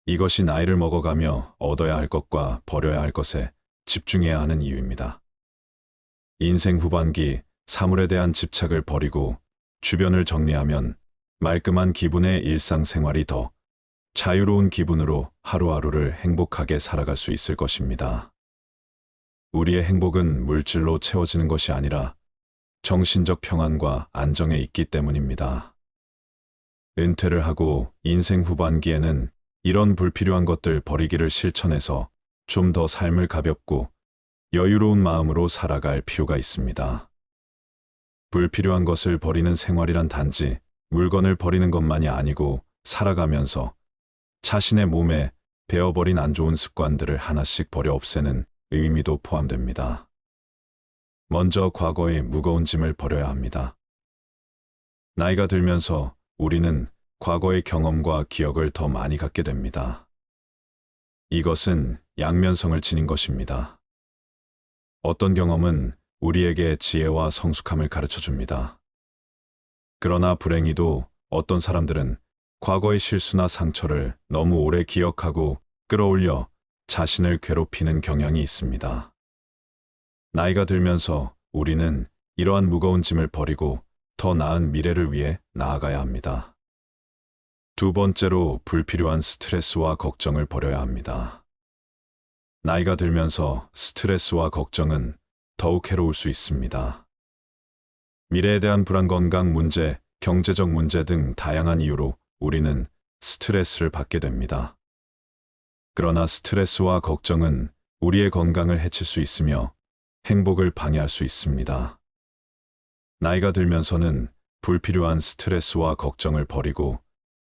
이것이 나이를 먹어가며 얻어야 할 것과 버려야 할 것에 집중해야 하는 이유입니다. 인생 후반기 사물에 대한 집착을 버리고 주변을 정리하면 말끔한 기분의 일상생활이 더 자유로운 기분으로 하루하루를 행복하게 살아갈 수 있을 것입니다. 우리의 행복은 물질로 채워지는 것이 아니라 정신적 평안과 안정에 있기 때문입니다. 은퇴를 하고 인생 후반기에는 이런 불필요한 것들 버리기를 실천해서 좀 더 삶을 가볍고 여유로운 마음으로 살아갈 필요가 있습니다. 불필요한 것을 버리는 생활이란 단지 물건을 버리는 것만이 아니고 살아가면서 자신의 몸에 배어버린 안 좋은 습관들을 하나씩 버려 없애는 의미도 포함됩니다. 먼저 과거의 무거운 짐을 버려야 합니다. 나이가 들면서 우리는 과거의 경험과 기억을 더 많이 갖게 됩니다. 이것은 양면성을 지닌 것입니다. 어떤 경험은 우리에게 지혜와 성숙함을 가르쳐 줍니다. 그러나 불행히도 어떤 사람들은 과거의 실수나 상처를 너무 오래 기억하고 끌어올려 자신을 괴롭히는 경향이 있습니다. 나이가 들면서 우리는 이러한 무거운 짐을 버리고 더 나은 미래를 위해 나아가야 합니다. 두 번째로 불필요한 스트레스와 걱정을 버려야 합니다. 나이가 들면서 스트레스와 걱정은 더욱 해로울 수 있습니다. 미래에 대한 불안, 건강 문제, 경제적 문제 등 다양한 이유로 우리는 스트레스를 받게 됩니다. 그러나 스트레스와 걱정은 우리의 건강을 해칠 수 있으며 행복을 방해할 수 있습니다. 나이가 들면서는 불필요한 스트레스와 걱정을 버리고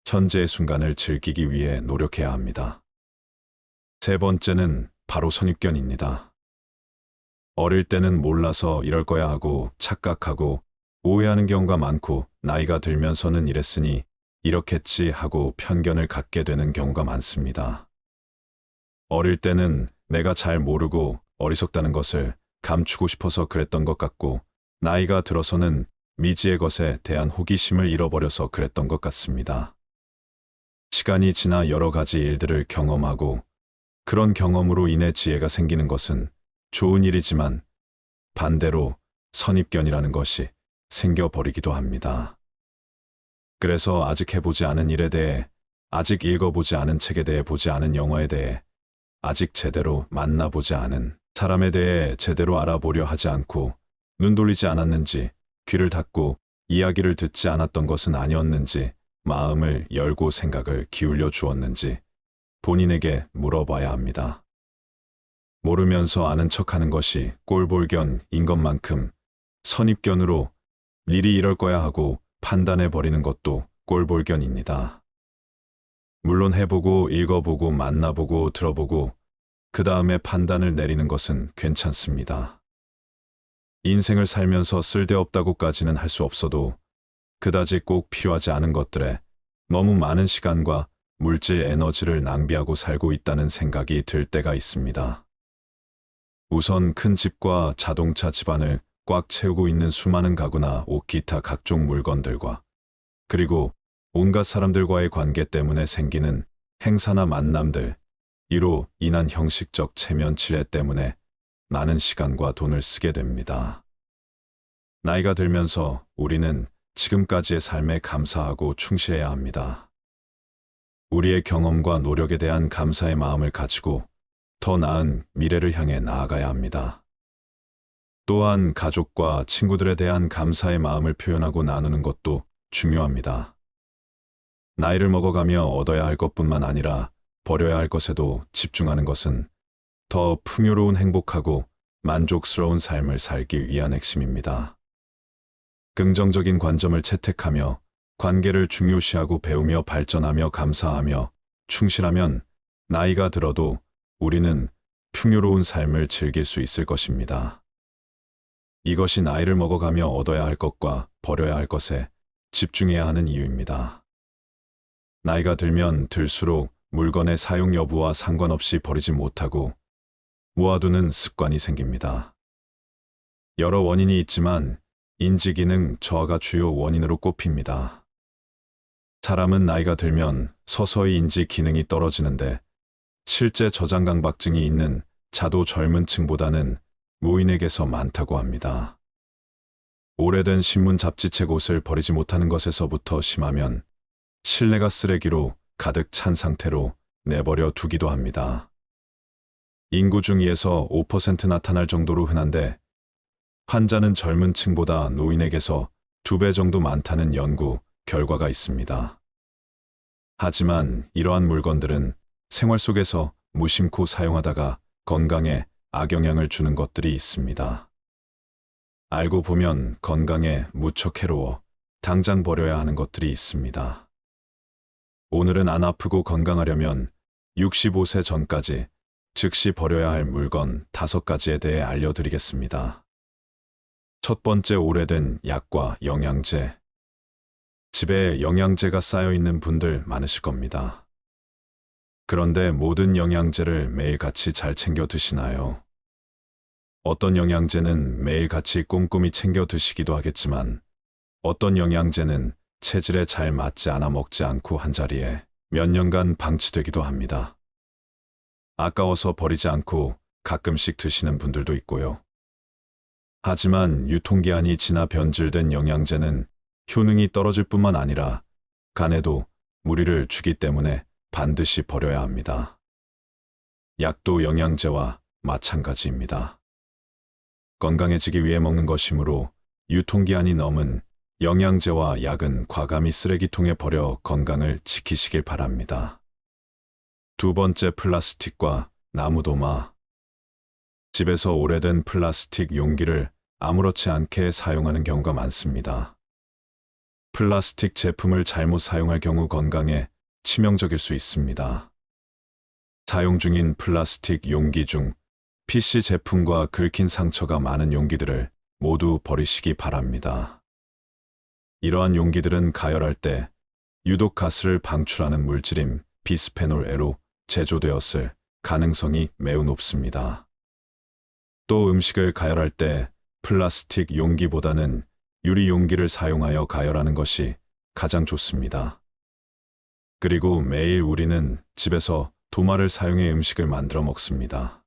현재의 순간을 즐기기 위해 노력해야 합니다. 세 번째는 바로 선입견입니다. 어릴 때는 몰라서 이럴 거야 하고 착각하고 오해하는 경우가 많고, 나이가 들면서는 이랬으니 이렇겠지 하고 편견을 갖게 되는 경우가 많습니다. 어릴 때는 내가 잘 모르고 어리석다는 것을 감추고 싶어서 그랬던 것 같고, 나이가 들어서는 미지의 것에 대한 호기심을 잃어버려서 그랬던 것 같습니다. 시간이 지나 여러 가지 일들을 경험하고 그런 경험으로 인해 지혜가 생기는 것은 좋은 일이지만, 반대로 선입견이라는 것이 생겨버리기도 합니다. 그래서 아직 해보지 않은 일에 대해, 아직 읽어보지 않은 책에 대해, 보지 않은 영화에 대해, 아직 제대로 만나보지 않은 사람에 대해 제대로 알아보려 하지 않고, 눈 돌리지 않았는지, 귀를 닫고 이야기를 듣지 않았던 것은 아니었는지, 마음을 열고 생각을 기울여 주었는지 본인에게 물어봐야 합니다. 모르면서 아는 척하는 것이 꼴볼견인 것만큼 선입견으로 일이 이럴 거야 하고 판단해버리는 것도 꼴볼견입니다. 물론 해보고 읽어보고 만나보고 들어보고 그 다음에 판단을 내리는 것은 괜찮습니다. 인생을 살면서 쓸데없다고까지는 할 수 없어도 그다지 꼭 필요하지 않은 것들에 너무 많은 시간과 물질 에너지를 낭비하고 살고 있다는 생각이 들 때가 있습니다. 우선 큰 집과 자동차 집안을 꽉 채우고 있는 수많은 가구나 옷, 기타 각종 물건들과, 그리고 온갖 사람들과의 관계 때문에 생기는 행사나 만남들, 이로 인한 형식적 체면 치레 때문에 많은 시간과 돈을 쓰게 됩니다. 나이가 들면서 우리는 지금까지의 삶에 감사하고 충실해야 합니다. 우리의 경험과 노력에 대한 감사의 마음을 가지고 더 나은 미래를 향해 나아가야 합니다. 또한 가족과 친구들에 대한 감사의 마음을 표현하고 나누는 것도 중요합니다. 나이를 먹어가며 얻어야 할 것뿐만 아니라 버려야 할 것에도 집중하는 것은 더 풍요로운, 행복하고 만족스러운 삶을 살기 위한 핵심입니다. 긍정적인 관점을 채택하며 관계를 중요시하고 배우며 발전하며 감사하며 충실하면 나이가 들어도 우리는 풍요로운 삶을 즐길 수 있을 것입니다. 이것이 나이를 먹어가며 얻어야 할 것과 버려야 할 것에 집중해야 하는 이유입니다. 나이가 들면 들수록 물건의 사용 여부와 상관없이 버리지 못하고 모아두는 습관이 생깁니다. 여러 원인이 있지만 인지기능 저하가 주요 원인으로 꼽힙니다. 사람은 나이가 들면 서서히 인지 기능이 떨어지는데, 실제 저장 강박증이 있는 자도 젊은 층보다는 노인에게서 많다고 합니다. 오래된 신문, 잡지책, 옷을 버리지 못하는 것에서부터 심하면 실내가 쓰레기로 가득 찬 상태로 내버려 두기도 합니다. 인구 중 2에서 5% 나타날 정도로 흔한데, 환자는 젊은 층보다 노인에게서 2배 정도 많다는 연구 결과가 있습니다. 하지만 이러한 물건들은 생활 속에서 무심코 사용하다가 건강에 악영향을 주는 것들이 있습니다. 알고 보면 건강에 무척 해로워 당장 버려야 하는 것들이 있습니다. 오늘은 안 아프고 건강하려면 65세 전까지 즉시 버려야 할 물건 5가지에 대해 알려드리겠습니다. 첫 번째, 오래된 약과 영양제. 집에 영양제가 쌓여있는 분들 많으실 겁니다. 그런데 모든 영양제를 매일같이 잘 챙겨 드시나요? 어떤 영양제는 매일같이 꼼꼼히 챙겨 드시기도 하겠지만, 어떤 영양제는 체질에 잘 맞지 않아 먹지 않고 한자리에 몇 년간 방치되기도 합니다. 아까워서 버리지 않고 가끔씩 드시는 분들도 있고요. 하지만 유통기한이 지나 변질된 영양제는 효능이 떨어질 뿐만 아니라 간에도 무리를 주기 때문에 반드시 버려야 합니다. 약도 영양제와 마찬가지입니다. 건강해지기 위해 먹는 것이므로 유통기한이 넘은 영양제와 약은 과감히 쓰레기통에 버려 건강을 지키시길 바랍니다. 두 번째, 플라스틱과 나무도마. 집에서 오래된 플라스틱 용기를 아무렇지 않게 사용하는 경우가 많습니다. 플라스틱 제품을 잘못 사용할 경우 건강에 치명적일 수 있습니다. 사용 중인 플라스틱 용기 중 PC 제품과 긁힌 상처가 많은 용기들을 모두 버리시기 바랍니다. 이러한 용기들은 가열할 때 유독 가스를 방출하는 물질인 비스페놀 A로 제조되었을 가능성이 매우 높습니다. 또 음식을 가열할 때 플라스틱 용기보다는 유리 용기를 사용하여 가열하는 것이 가장 좋습니다. 그리고 매일 우리는 집에서 도마를 사용해 음식을 만들어 먹습니다.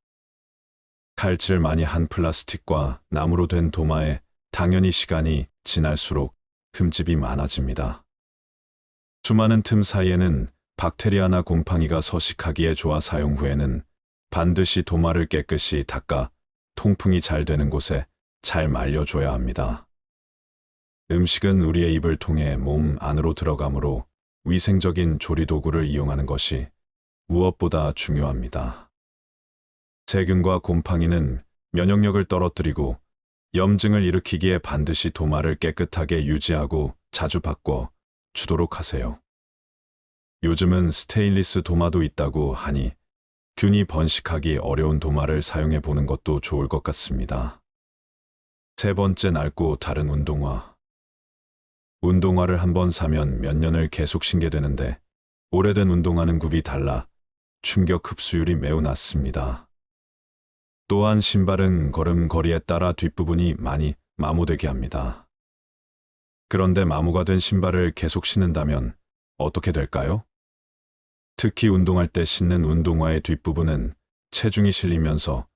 칼질 많이 한 플라스틱과 나무로 된 도마에 당연히 시간이 지날수록 흠집이 많아집니다. 수많은 틈 사이에는 박테리아나 곰팡이가 서식하기에 좋아 사용 후에는 반드시 도마를 깨끗이 닦아 통풍이 잘 되는 곳에 잘 말려줘야 합니다. 음식은 우리의 입을 통해 몸 안으로 들어가므로 위생적인 조리도구를 이용하는 것이 무엇보다 중요합니다. 세균과 곰팡이는 면역력을 떨어뜨리고 염증을 일으키기에 반드시 도마를 깨끗하게 유지하고 자주 바꿔 주도록 하세요. 요즘은 스테인리스 도마도 있다고 하니 균이 번식하기 어려운 도마를 사용해 보는 것도 좋을 것 같습니다. 세 번째, 낡고 다른 운동화. 운동화를 한번 사면 몇 년을 계속 신게 되는데 오래된 운동화는 굽이 달라 충격 흡수율이 매우 낮습니다. 또한 신발은 걸음걸이에 따라 뒷부분이 많이 마모되게 합니다. 그런데 마모가 된 신발을 계속 신는다면 어떻게 될까요? 특히 운동할 때 신는 운동화의 뒷부분은 체중이 실리면서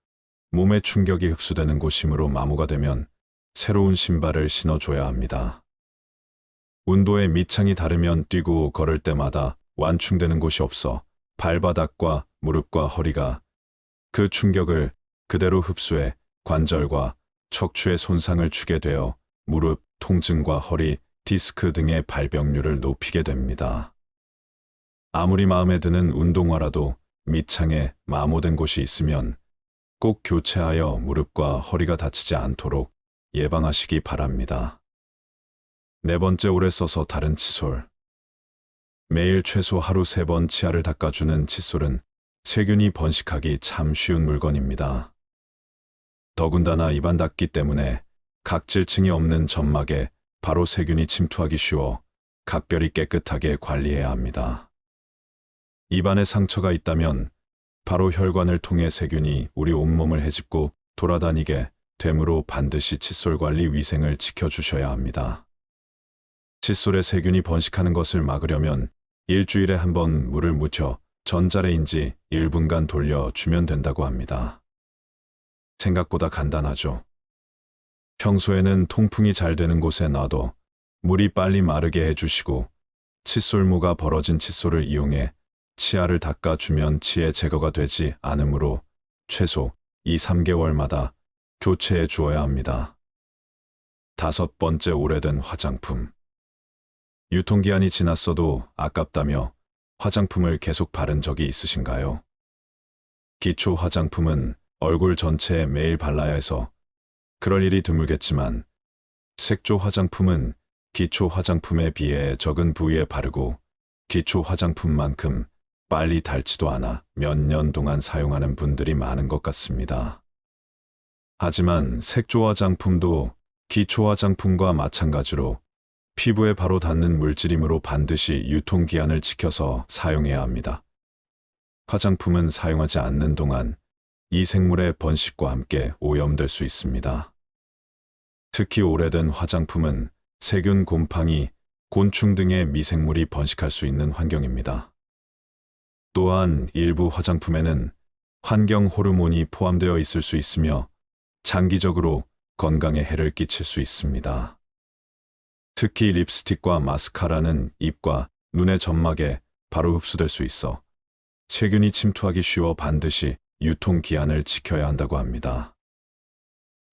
몸의 충격이 흡수되는 곳이므로 마모가 되면 새로운 신발을 신어줘야 합니다. 운동의 밑창이 다르면 뛰고 걸을 때마다 완충되는 곳이 없어 발바닥과 무릎과 허리가 그 충격을 그대로 흡수해 관절과 척추에 손상을 주게 되어 무릎, 통증과 허리, 디스크 등의 발병률을 높이게 됩니다. 아무리 마음에 드는 운동화라도 밑창에 마모된 곳이 있으면 꼭 교체하여 무릎과 허리가 다치지 않도록 예방하시기 바랍니다. 네 번째, 오래 써서 다른 칫솔. 매일 최소 하루 3번 치아를 닦아주는 칫솔은 세균이 번식하기 참 쉬운 물건입니다. 더군다나 입안 닦기 때문에 각질층이 없는 점막에 바로 세균이 침투하기 쉬워 각별히 깨끗하게 관리해야 합니다. 입안에 상처가 있다면 바로 혈관을 통해 세균이 우리 온몸을 헤집고 돌아다니게 되므로 반드시 칫솔 관리 위생을 지켜주셔야 합니다. 칫솔에 세균이 번식하는 것을 막으려면 일주일에 한 번 물을 묻혀 전자레인지 1분간 돌려주면 된다고 합니다. 생각보다 간단하죠. 평소에는 통풍이 잘 되는 곳에 놔둬 물이 빨리 마르게 해주시고 칫솔모가 벌어진 칫솔을 이용해 치아를 닦아주면 치해 제거가 되지 않으므로 최소 2~3개월마다 교체해 주어야 합니다. 다섯 번째, 오래된 화장품. 유통기한이 지났어도 아깝다며 화장품을 계속 바른 적이 있으신가요? 기초 화장품은 얼굴 전체에 매일 발라야 해서 그럴 일이 드물겠지만 색조 화장품은 기초 화장품에 비해 적은 부위에 바르고 기초 화장품만큼 빨리 닳지도 않아 몇 년 동안 사용하는 분들이 많은 것 같습니다. 하지만 색조 화장품도 기초 화장품과 마찬가지로 피부에 바로 닿는 물질이므로 반드시 유통기한을 지켜서 사용해야 합니다. 화장품은 사용하지 않는 동안 이 생물의 번식과 함께 오염될 수 있습니다. 특히 오래된 화장품은 세균, 곰팡이, 곤충 등의 미생물이 번식할 수 있는 환경입니다. 또한 일부 화장품에는 환경 호르몬이 포함되어 있을 수 있으며 장기적으로 건강에 해를 끼칠 수 있습니다. 특히 립스틱과 마스카라는 입과 눈의 점막에 바로 흡수될 수 있어 세균이 침투하기 쉬워 반드시 유통기한을 지켜야 한다고 합니다.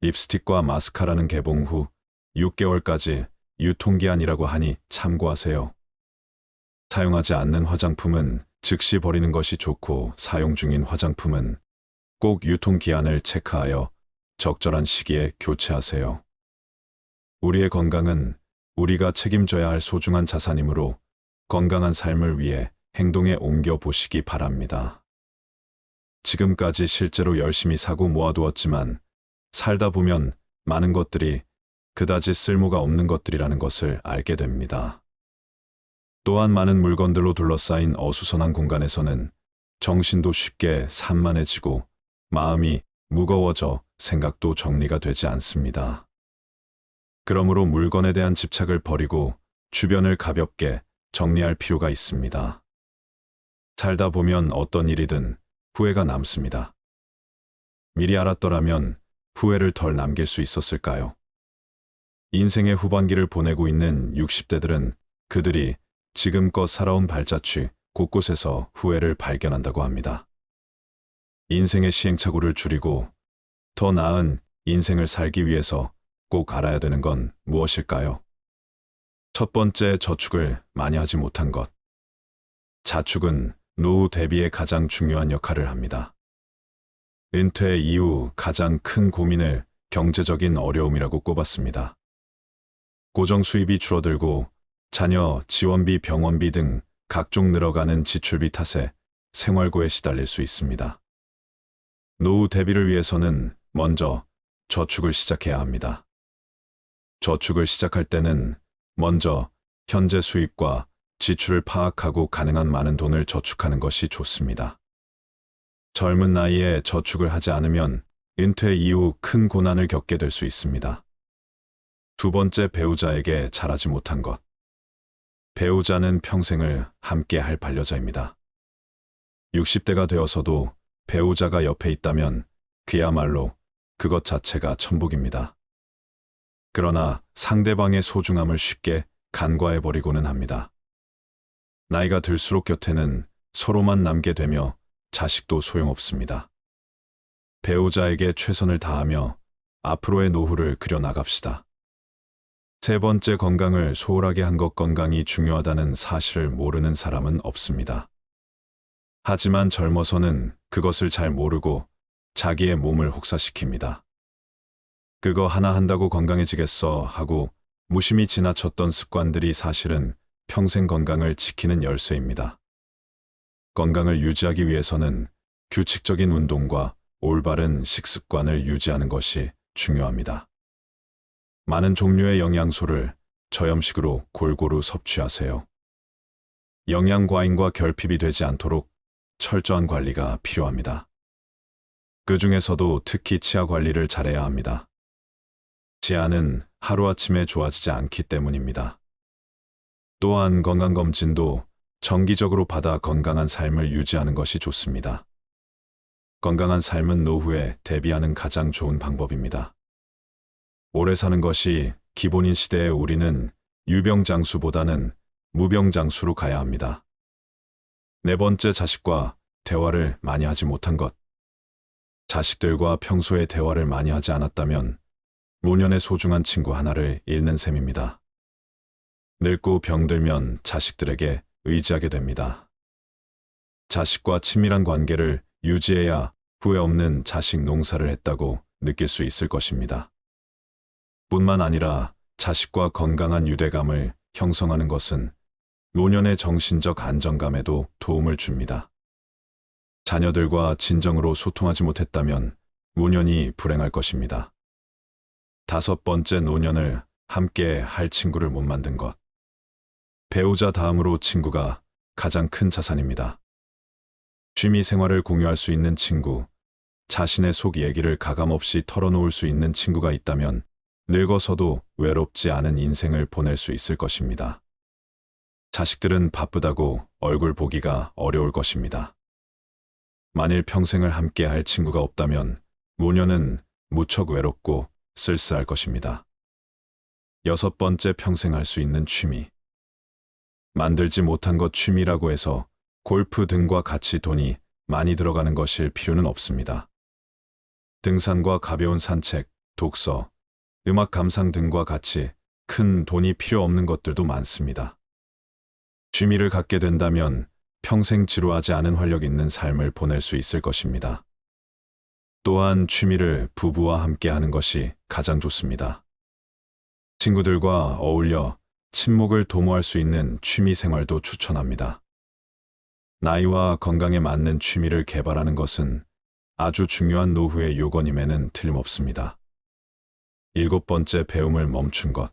립스틱과 마스카라는 개봉 후 6개월까지 유통기한이라고 하니 참고하세요. 사용하지 않는 화장품은 즉시 버리는 것이 좋고 사용 중인 화장품은 꼭 유통기한을 체크하여 적절한 시기에 교체하세요. 우리의 건강은 우리가 책임져야 할 소중한 자산이므로 건강한 삶을 위해 행동에 옮겨 보시기 바랍니다. 지금까지 실제로 열심히 사고 모아두었지만 살다 보면 많은 것들이 그다지 쓸모가 없는 것들이라는 것을 알게 됩니다. 또한 많은 물건들로 둘러싸인 어수선한 공간에서는 정신도 쉽게 산만해지고 마음이 무거워져 생각도 정리가 되지 않습니다. 그러므로 물건에 대한 집착을 버리고 주변을 가볍게 정리할 필요가 있습니다. 살다 보면 어떤 일이든 후회가 남습니다. 미리 알았더라면 후회를 덜 남길 수 있었을까요? 인생의 후반기를 보내고 있는 60대들은 그들이 지금껏 살아온 발자취 곳곳에서 후회를 발견한다고 합니다. 인생의 시행착오를 줄이고 더 나은 인생을 살기 위해서 꼭 알아야 되는 건 무엇일까요? 첫 번째, 저축을 많이 하지 못한 것. 자축은 노후 대비에 가장 중요한 역할을 합니다. 은퇴 이후 가장 큰 고민을 경제적인 어려움이라고 꼽았습니다. 고정 수입이 줄어들고 자녀 지원비, 병원비 등 각종 늘어가는 지출비 탓에 생활고에 시달릴 수 있습니다. 노후 대비를 위해서는 먼저 저축을 시작해야 합니다. 저축을 시작할 때는 먼저 현재 수입과 지출을 파악하고 가능한 많은 돈을 저축하는 것이 좋습니다. 젊은 나이에 저축을 하지 않으면 은퇴 이후 큰 고난을 겪게 될 수 있습니다. 두 번째, 배우자에게 잘하지 못한 것. 배우자는 평생을 함께 할 반려자입니다. 60대가 되어서도 배우자가 옆에 있다면 그야말로 그것 자체가 천복입니다. 그러나 상대방의 소중함을 쉽게 간과해버리고는 합니다. 나이가 들수록 곁에는 서로만 남게 되며 자식도 소용없습니다. 배우자에게 최선을 다하며 앞으로의 노후를 그려나갑시다. 세 번째, 건강을 소홀하게 한 것. 건강이 중요하다는 사실을 모르는 사람은 없습니다. 하지만 젊어서는 그것을 잘 모르고 자기의 몸을 혹사시킵니다. 그거 하나 한다고 건강해지겠어 하고 무심히 지나쳤던 습관들이 사실은 평생 건강을 지키는 열쇠입니다. 건강을 유지하기 위해서는 규칙적인 운동과 올바른 식습관을 유지하는 것이 중요합니다. 많은 종류의 영양소를 저염식으로 골고루 섭취하세요. 영양 과잉과 결핍이 되지 않도록 철저한 관리가 필요합니다. 그 중에서도 특히 치아 관리를 잘해야 합니다. 치아는 하루아침에 좋아지지 않기 때문입니다. 또한 건강검진도 정기적으로 받아 건강한 삶을 유지하는 것이 좋습니다. 건강한 삶은 노후에 대비하는 가장 좋은 방법입니다. 오래 사는 것이 기본인 시대에 우리는 유병장수보다는 무병장수로 가야 합니다. 네 번째, 자식과 대화를 많이 하지 못한 것. 자식들과 평소에 대화를 많이 하지 않았다면 노년의 소중한 친구 하나를 잃는 셈입니다. 늙고 병들면 자식들에게 의지하게 됩니다. 자식과 친밀한 관계를 유지해야 후회 없는 자식 농사를 했다고 느낄 수 있을 것입니다. 뿐만 아니라 자식과 건강한 유대감을 형성하는 것은 노년의 정신적 안정감에도 도움을 줍니다. 자녀들과 진정으로 소통하지 못했다면 노년이 불행할 것입니다. 다섯 번째, 노년을 함께 할 친구를 못 만든 것. 배우자 다음으로 친구가 가장 큰 자산입니다. 취미 생활을 공유할 수 있는 친구, 자신의 속 얘기를 가감없이 털어놓을 수 있는 친구가 있다면 늙어서도 외롭지 않은 인생을 보낼 수 있을 것입니다. 자식들은 바쁘다고 얼굴 보기가 어려울 것입니다. 만일 평생을 함께 할 친구가 없다면 노년은 무척 외롭고 쓸쓸할 것입니다. 여섯 번째, 평생 할 수 있는 취미. 만들지 못한 것 취미라고 해서 골프 등과 같이 돈이 많이 들어가는 것일 필요는 없습니다. 등산과 가벼운 산책, 독서, 음악 감상 등과 같이 큰 돈이 필요 없는 것들도 많습니다. 취미를 갖게 된다면 평생 지루하지 않은 활력 있는 삶을 보낼 수 있을 것입니다. 또한 취미를 부부와 함께 하는 것이 가장 좋습니다. 친구들과 어울려 친목을 도모할 수 있는 취미 생활도 추천합니다. 나이와 건강에 맞는 취미를 개발하는 것은 아주 중요한 노후의 요건임에는 틀림없습니다. 일곱 번째, 배움을 멈춘 것.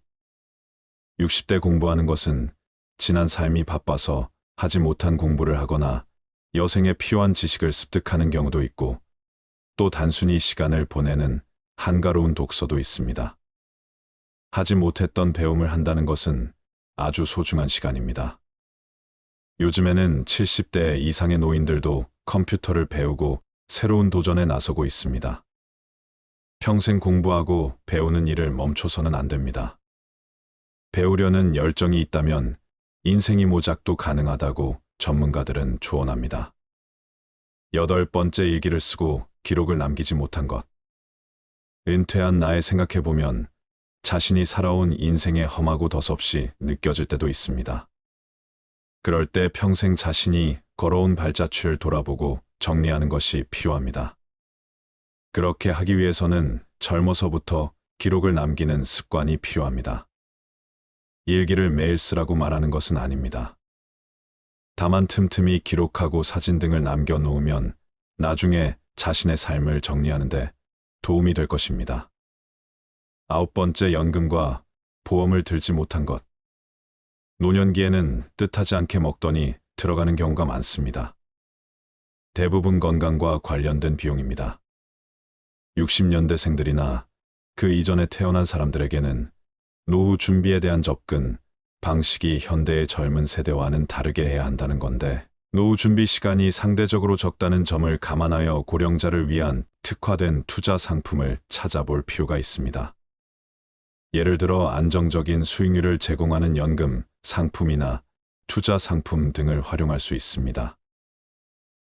60대 공부하는 것은 지난 삶이 바빠서 하지 못한 공부를 하거나 여생에 필요한 지식을 습득하는 경우도 있고, 또 단순히 시간을 보내는 한가로운 독서도 있습니다. 하지 못했던 배움을 한다는 것은 아주 소중한 시간입니다. 요즘에는 70대 이상의 노인들도 컴퓨터를 배우고 새로운 도전에 나서고 있습니다. 평생 공부하고 배우는 일을 멈춰서는 안 됩니다. 배우려는 열정이 있다면 인생이 모작도 가능하다고 전문가들은 조언합니다. 여덟 번째, 일기를 쓰고 기록을 남기지 못한 것. 은퇴한 나에 생각해보면 자신이 살아온 인생의 험하고 덧없이 느껴질 때도 있습니다. 그럴 때 평생 자신이 걸어온 발자취를 돌아보고 정리하는 것이 필요합니다. 그렇게 하기 위해서는 젊어서부터 기록을 남기는 습관이 필요합니다. 일기를 매일 쓰라고 말하는 것은 아닙니다. 다만 틈틈이 기록하고 사진 등을 남겨놓으면 나중에 자신의 삶을 정리하는 데 도움이 될 것입니다. 아홉 번째, 연금과 보험을 들지 못한 것. 노년기에는 뜻하지 않게 먹더니 들어가는 경우가 많습니다. 대부분 건강과 관련된 비용입니다. 60년대생들이나 그 이전에 태어난 사람들에게는 노후 준비에 대한 접근 방식이 현대의 젊은 세대와는 다르게 해야 한다는 건데, 노후 준비 시간이 상대적으로 적다는 점을 감안하여 고령자를 위한 특화된 투자 상품을 찾아볼 필요가 있습니다. 예를 들어 안정적인 수익률을 제공하는 연금, 상품이나 투자 상품 등을 활용할 수 있습니다.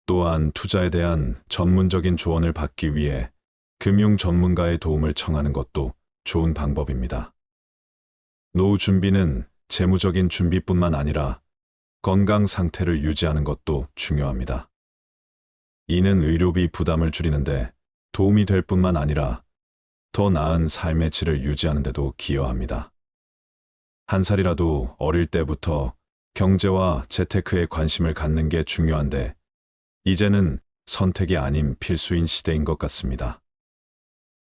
또한 투자에 대한 전문적인 조언을 받기 위해 금융 전문가의 도움을 청하는 것도 좋은 방법입니다. 노후 준비는 재무적인 준비뿐만 아니라 건강 상태를 유지하는 것도 중요합니다. 이는 의료비 부담을 줄이는데 도움이 될 뿐만 아니라 더 나은 삶의 질을 유지하는 데도 기여합니다. 한 살이라도 어릴 때부터 경제와 재테크에 관심을 갖는 게 중요한데, 이제는 선택이 아닌 필수인 시대인 것 같습니다.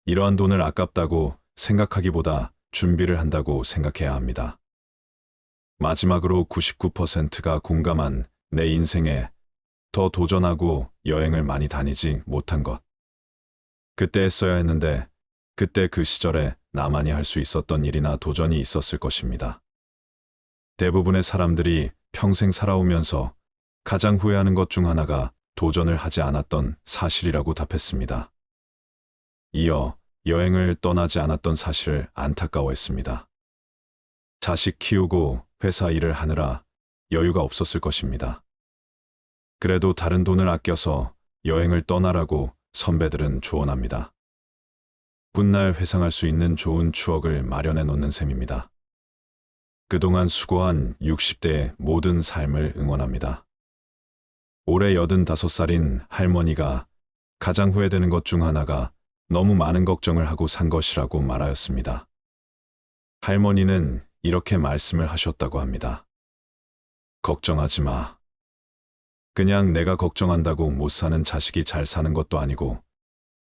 이러한 돈을 아깝다고 생각하기보다 준비를 한다고 생각해야 합니다. 마지막으로 99%가 공감한 내 인생에 더 도전하고 여행을 많이 다니지 못한 것. 그때 했어야 했는데, 그때 그 시절에 나만이 할 수 있었던 일이나 도전이 있었을 것입니다. 대부분의 사람들이 평생 살아오면서 가장 후회하는 것 중 하나가 도전을 하지 않았던 사실이라고 답했습니다. 이어 여행을 떠나지 않았던 사실을 안타까워했습니다. 자식 키우고 회사 일을 하느라 여유가 없었을 것입니다. 그래도 다른 돈을 아껴서 여행을 떠나라고 선배들은 조언합니다. 훗날 회상할 수 있는 좋은 추억을 마련해 놓는 셈입니다. 그동안 수고한 60대의 모든 삶을 응원합니다. 올해 85살인 할머니가 가장 후회되는 것 중 하나가 너무 많은 걱정을 하고 산 것이라고 말하였습니다. 할머니는 이렇게 말씀을 하셨다고 합니다. 걱정하지 마. 그냥 내가 걱정한다고 못 사는 자식이 잘 사는 것도 아니고,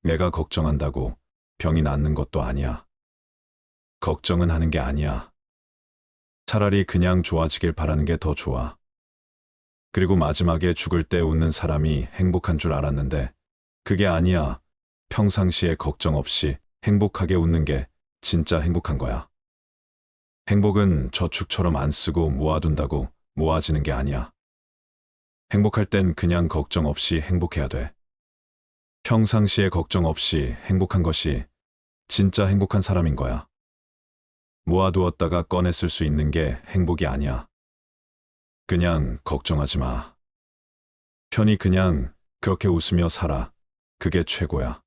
내가 걱정한다고 병이 낫는 것도 아니야. 걱정은 하는 게 아니야. 차라리 그냥 좋아지길 바라는 게 더 좋아. 그리고 마지막에 죽을 때 웃는 사람이 행복한 줄 알았는데 그게 아니야. 평상시에 걱정 없이 행복하게 웃는 게 진짜 행복한 거야. 행복은 저축처럼 안 쓰고 모아둔다고 모아지는 게 아니야. 행복할 땐 그냥 걱정 없이 행복해야 돼. 평상시에 걱정 없이 행복한 것이 진짜 행복한 사람인 거야. 모아두었다가 꺼내 쓸 수 있는 게 행복이 아니야. 그냥 걱정하지 마. 편히 그냥 그렇게 웃으며 살아. 그게 최고야.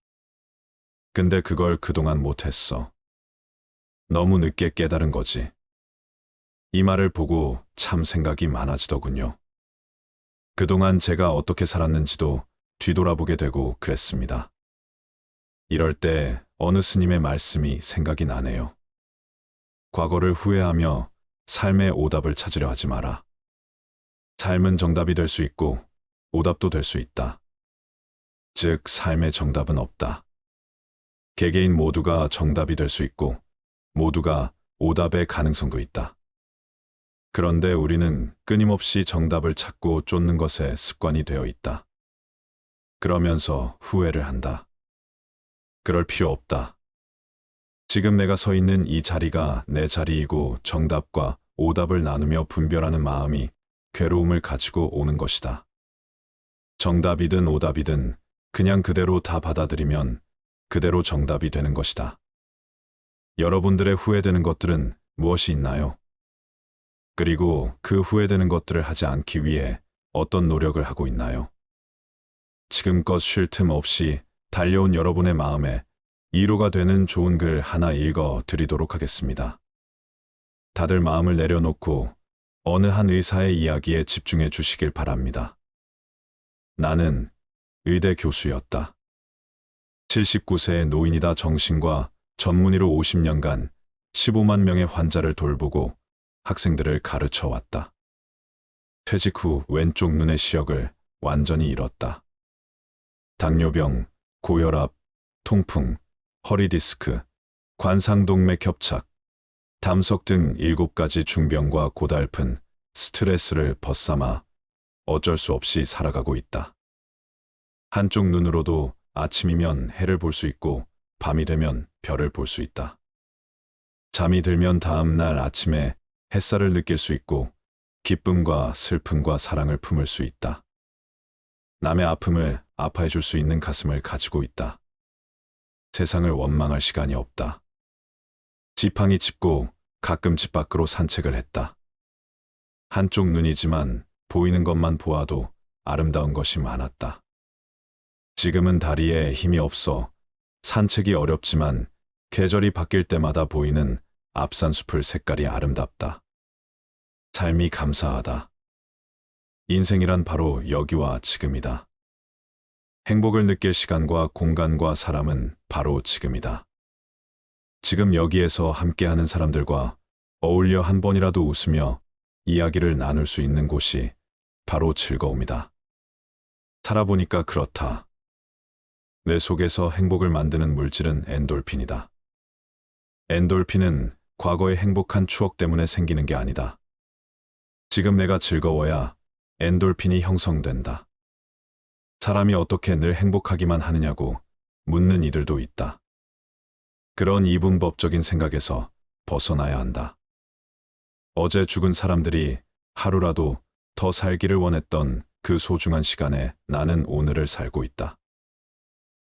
근데 그걸 그동안 못했어. 너무 늦게 깨달은 거지. 이 말을 보고 참 생각이 많아지더군요. 그동안 제가 어떻게 살았는지도 뒤돌아보게 되고 그랬습니다. 이럴 때 어느 스님의 말씀이 생각이 나네요. 과거를 후회하며 삶의 오답을 찾으려 하지 마라. 삶은 정답이 될 수 있고 오답도 될 수 있다. 즉, 삶의 정답은 없다. 개개인 모두가 정답이 될 수 있고 모두가 오답의 가능성도 있다. 그런데 우리는 끊임없이 정답을 찾고 쫓는 것에 습관이 되어 있다. 그러면서 후회를 한다. 그럴 필요 없다. 지금 내가 서 있는 이 자리가 내 자리이고 정답과 오답을 나누며 분별하는 마음이 괴로움을 가지고 오는 것이다. 정답이든 오답이든 그냥 그대로 다 받아들이면 그대로 정답이 되는 것이다. 여러분들의 후회되는 것들은 무엇이 있나요? 그리고 그 후회되는 것들을 하지 않기 위해 어떤 노력을 하고 있나요? 지금껏 쉴 틈 없이 달려온 여러분의 마음에 위로가 되는 좋은 글 하나 읽어 드리도록 하겠습니다. 다들 마음을 내려놓고 어느 한 의사의 이야기에 집중해 주시길 바랍니다. 나는 의대 교수였다. 79세의 노인이다. 정신과 전문의로 50년간 15만 명의 환자를 돌보고 학생들을 가르쳐 왔다. 퇴직 후 왼쪽 눈의 시력을 완전히 잃었다. 당뇨병, 고혈압, 통풍, 허리 디스크, 관상동맥 협착, 담석 등 7가지 중병과 고달픈 스트레스를 벗삼아 어쩔 수 없이 살아가고 있다. 한쪽 눈으로도 아침이면 해를 볼 수 있고 밤이 되면 별을 볼 수 있다. 잠이 들면 다음 날 아침에 햇살을 느낄 수 있고 기쁨과 슬픔과 사랑을 품을 수 있다. 남의 아픔을 아파해 줄 수 있는 가슴을 가지고 있다. 세상을 원망할 시간이 없다. 지팡이 짚고 가끔 집 밖으로 산책을 했다. 한쪽 눈이지만 보이는 것만 보아도 아름다운 것이 많았다. 지금은 다리에 힘이 없어 산책이 어렵지만 계절이 바뀔 때마다 보이는 앞산숲을 색깔이 아름답다. 삶이 감사하다. 인생이란 바로 여기와 지금이다. 행복을 느낄 시간과 공간과 사람은 바로 지금이다. 지금 여기에서 함께하는 사람들과 어울려 한 번이라도 웃으며 이야기를 나눌 수 있는 곳이 바로 즐거움이다. 살아보니까 그렇다. 뇌 속에서 행복을 만드는 물질은 엔돌핀이다. 엔돌핀은 과거의 행복한 추억 때문에 생기는 게 아니다. 지금 내가 즐거워야 엔돌핀이 형성된다. 사람이 어떻게 늘 행복하기만 하느냐고 묻는 이들도 있다. 그런 이분법적인 생각에서 벗어나야 한다. 어제 죽은 사람들이 하루라도 더 살기를 원했던 그 소중한 시간에 나는 오늘을 살고 있다.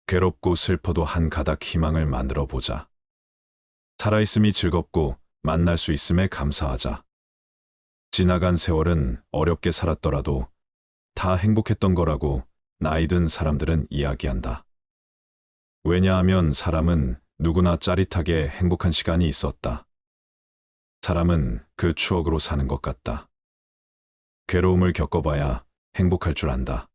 괴롭고 슬퍼도 한 가닥 희망을 만들어 보자. 살아있음이 즐겁고 만날 수 있음에 감사하자. 지나간 세월은 어렵게 살았더라도 다 행복했던 거라고 나이 든 사람들은 이야기한다. 왜냐하면 사람은 누구나 짜릿하게 행복한 시간이 있었다. 사람은 그 추억으로 사는 것 같다. 괴로움을 겪어봐야 행복할 줄 안다.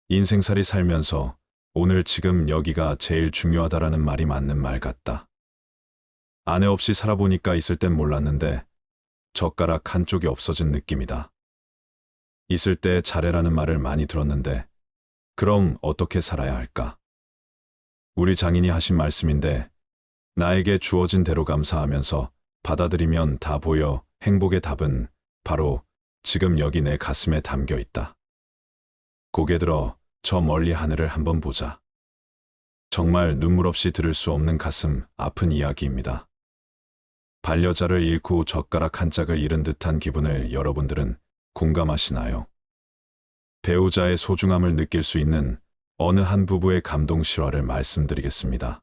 인생살이 살면서 오늘 지금 여기가 제일 중요하다라는 말이 맞는 말 같다. 아내 없이 살아보니까 있을 땐 몰랐는데 젓가락 한쪽이 없어진 느낌이다. 있을 때 잘해라는 말을 많이 들었는데 그럼 어떻게 살아야 할까? 우리 장인이 하신 말씀인데 나에게 주어진 대로 감사하면서 받아들이면 다 보여. 행복의 답은 바로 지금 여기 내 가슴에 담겨 있다. 고개 들어 저 멀리 하늘을 한번 보자. 정말 눈물 없이 들을 수 없는 가슴 아픈 이야기입니다. 반려자를 잃고 젓가락 한 짝을 잃은 듯한 기분을 여러분들은 공감하시나요? 배우자의 소중함을 느낄 수 있는 어느 한 부부의 감동 실화를 말씀드리겠습니다.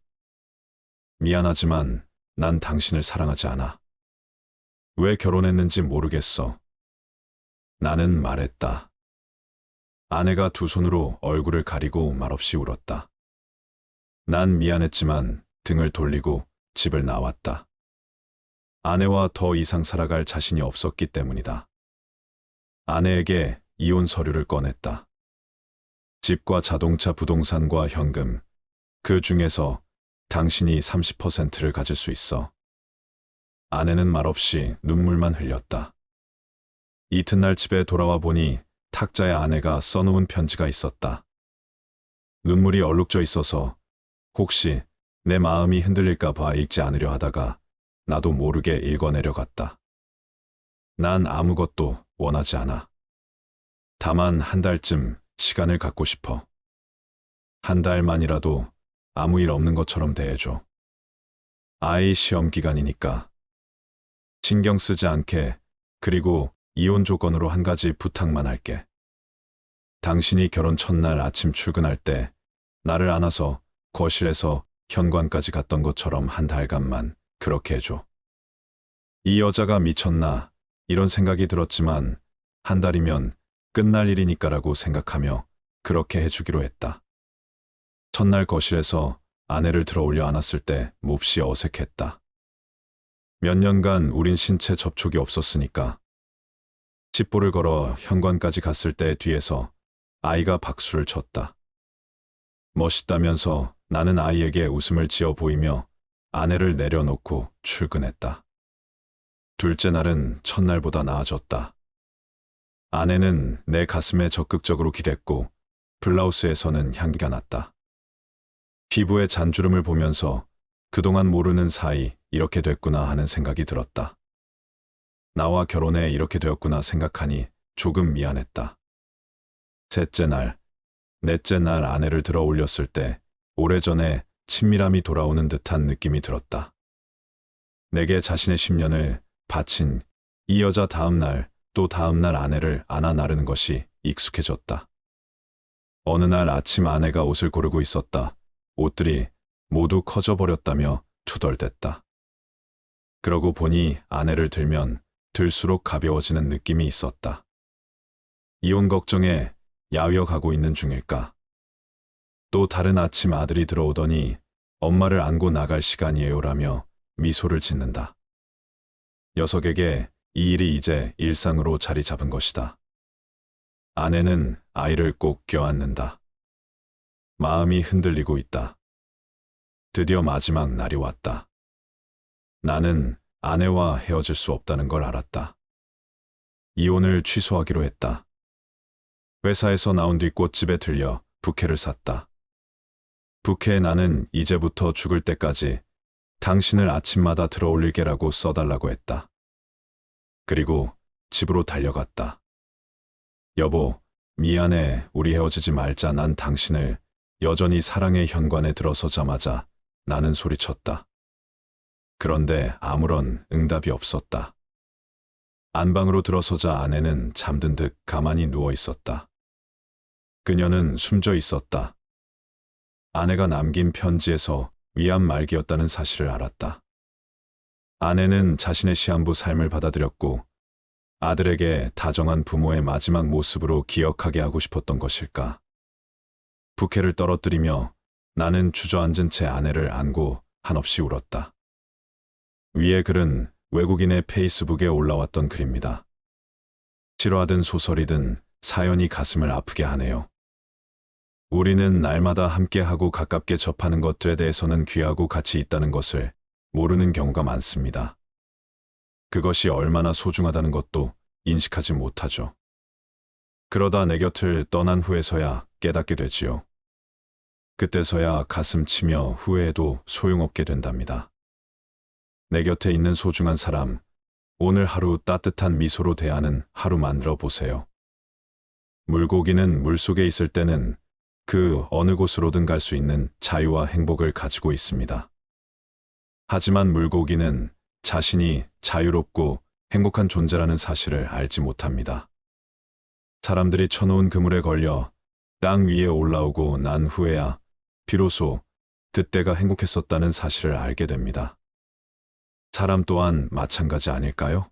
미안하지만 난 당신을 사랑하지 않아. 왜 결혼했는지 모르겠어. 나는 말했다. 아내가 두 손으로 얼굴을 가리고 말없이 울었다. 난 미안했지만 등을 돌리고 집을 나왔다. 아내와 더 이상 살아갈 자신이 없었기 때문이다. 아내에게 이혼 서류를 꺼냈다. 집과 자동차, 부동산과 현금, 그 중에서 당신이 30%를 가질 수 있어. 아내는 말없이 눈물만 흘렸다. 이튿날 집에 돌아와 보니 탁자에 아내가 써놓은 편지가 있었다. 눈물이 얼룩져 있어서 혹시 내 마음이 흔들릴까 봐 읽지 않으려 하다가 나도 모르게 읽어내려갔다. 난 아무것도 원하지 않아. 다만 한 달쯤 시간을 갖고 싶어. 한 달만이라도 아무 일 없는 것처럼 대해줘. 아이 시험 기간이니까. 신경 쓰지 않게. 그리고 이혼 조건으로 한 가지 부탁만 할게. 당신이 결혼 첫날 아침 출근할 때 나를 안아서 거실에서 현관까지 갔던 것처럼 한 달간만 그렇게 해줘. 이 여자가 미쳤나 이런 생각이 들었지만 한 달이면 끝날 일이니까라고 생각하며 그렇게 해주기로 했다. 첫날 거실에서 아내를 들어올려 안았을 때 몹시 어색했다. 몇 년간 우린 신체 접촉이 없었으니까. 집보를 걸어 현관까지 갔을 때 뒤에서 아이가 박수를 쳤다. 멋있다면서 나는 아이에게 웃음을 지어 보이며 아내를 내려놓고 출근했다. 둘째 날은 첫날보다 나아졌다. 아내는 내 가슴에 적극적으로 기댔고 블라우스에서는 향기가 났다. 피부의 잔주름을 보면서 그동안 모르는 사이 이렇게 됐구나 하는 생각이 들었다. 나와 결혼해 이렇게 되었구나 생각하니 조금 미안했다. 셋째 날, 넷째 날 아내를 들어 올렸을 때 오래전에 친밀함이 돌아오는 듯한 느낌이 들었다. 내게 자신의 10년을 바친 이 여자 다음 날 또 다음 날 아내를 안아 나르는 것이 익숙해졌다. 어느 날 아침 아내가 옷을 고르고 있었다. 옷들이 모두 커져버렸다며 투덜댔다. 그러고 보니 아내를 들면 들수록 가벼워지는 느낌이 있었다. 이혼 걱정에 야위어 가고 있는 중일까? 또 다른 아침 아들이 들어오더니 엄마를 안고 나갈 시간이에요라며 미소를 짓는다. 녀석에게 이 일이 이제 일상으로 자리 잡은 것이다. 아내는 아이를 꼭 껴안는다. 마음이 흔들리고 있다. 드디어 마지막 날이 왔다. 나는 아내와 헤어질 수 없다는 걸 알았다. 이혼을 취소하기로 했다. 회사에서 나온 뒤 꽃집에 들려 부케를 샀다. 부케에 나는 이제부터 죽을 때까지 당신을 아침마다 들어올릴게라고 써달라고 했다. 그리고 집으로 달려갔다. 여보, 미안해. 우리 헤어지지 말자. 난 당신을 여전히 사랑해. 현관에 들어서자마자 나는 소리쳤다. 그런데 아무런 응답이 없었다. 안방으로 들어서자 아내는 잠든 듯 가만히 누워 있었다. 그녀는 숨져 있었다. 아내가 남긴 편지에서 위안 말기였다는 사실을 알았다. 아내는 자신의 시한부 삶을 받아들였고 아들에게 다정한 부모의 마지막 모습으로 기억하게 하고 싶었던 것일까. 부케를 떨어뜨리며 나는 주저앉은 채 아내를 안고 한없이 울었다. 위의 글은 외국인의 페이스북에 올라왔던 글입니다. 싫어하든 소설이든 사연이 가슴을 아프게 하네요. 우리는 날마다 함께하고 가깝게 접하는 것들에 대해서는 귀하고 가치 있다는 것을 모르는 경우가 많습니다. 그것이 얼마나 소중하다는 것도 인식하지 못하죠. 그러다 내 곁을 떠난 후에서야 깨닫게 되지요. 그때서야 가슴 치며 후회해도 소용없게 된답니다. 내 곁에 있는 소중한 사람, 오늘 하루 따뜻한 미소로 대하는 하루 만들어 보세요. 물고기는 물속에 있을 때는 그 어느 곳으로든 갈 수 있는 자유와 행복을 가지고 있습니다. 하지만 물고기는 자신이 자유롭고 행복한 존재라는 사실을 알지 못합니다. 사람들이 쳐놓은 그물에 걸려 땅 위에 올라오고 난 후에야 비로소 그때가 행복했었다는 사실을 알게 됩니다. 사람 또한 마찬가지 아닐까요?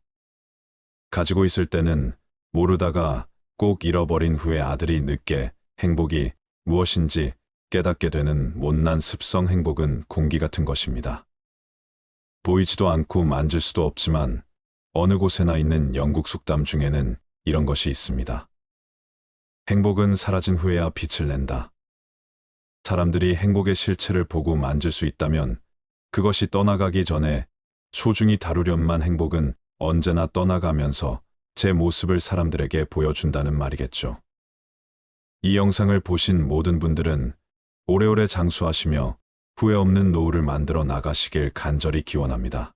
가지고 있을 때는 모르다가 꼭 잃어버린 후에 아들이 늦게 행복이 무엇인지 깨닫게 되는 못난 습성. 행복은 공기 같은 것입니다. 보이지도 않고 만질 수도 없지만 어느 곳에나 있는 영국 속담 중에는 이런 것이 있습니다. 행복은 사라진 후에야 빛을 낸다. 사람들이 행복의 실체를 보고 만질 수 있다면 그것이 떠나가기 전에 소중히 다루련만 행복은 언제나 떠나가면서 제 모습을 사람들에게 보여준다는 말이겠죠. 이 영상을 보신 모든 분들은 오래오래 장수하시며 후회 없는 노후를 만들어 나가시길 간절히 기원합니다.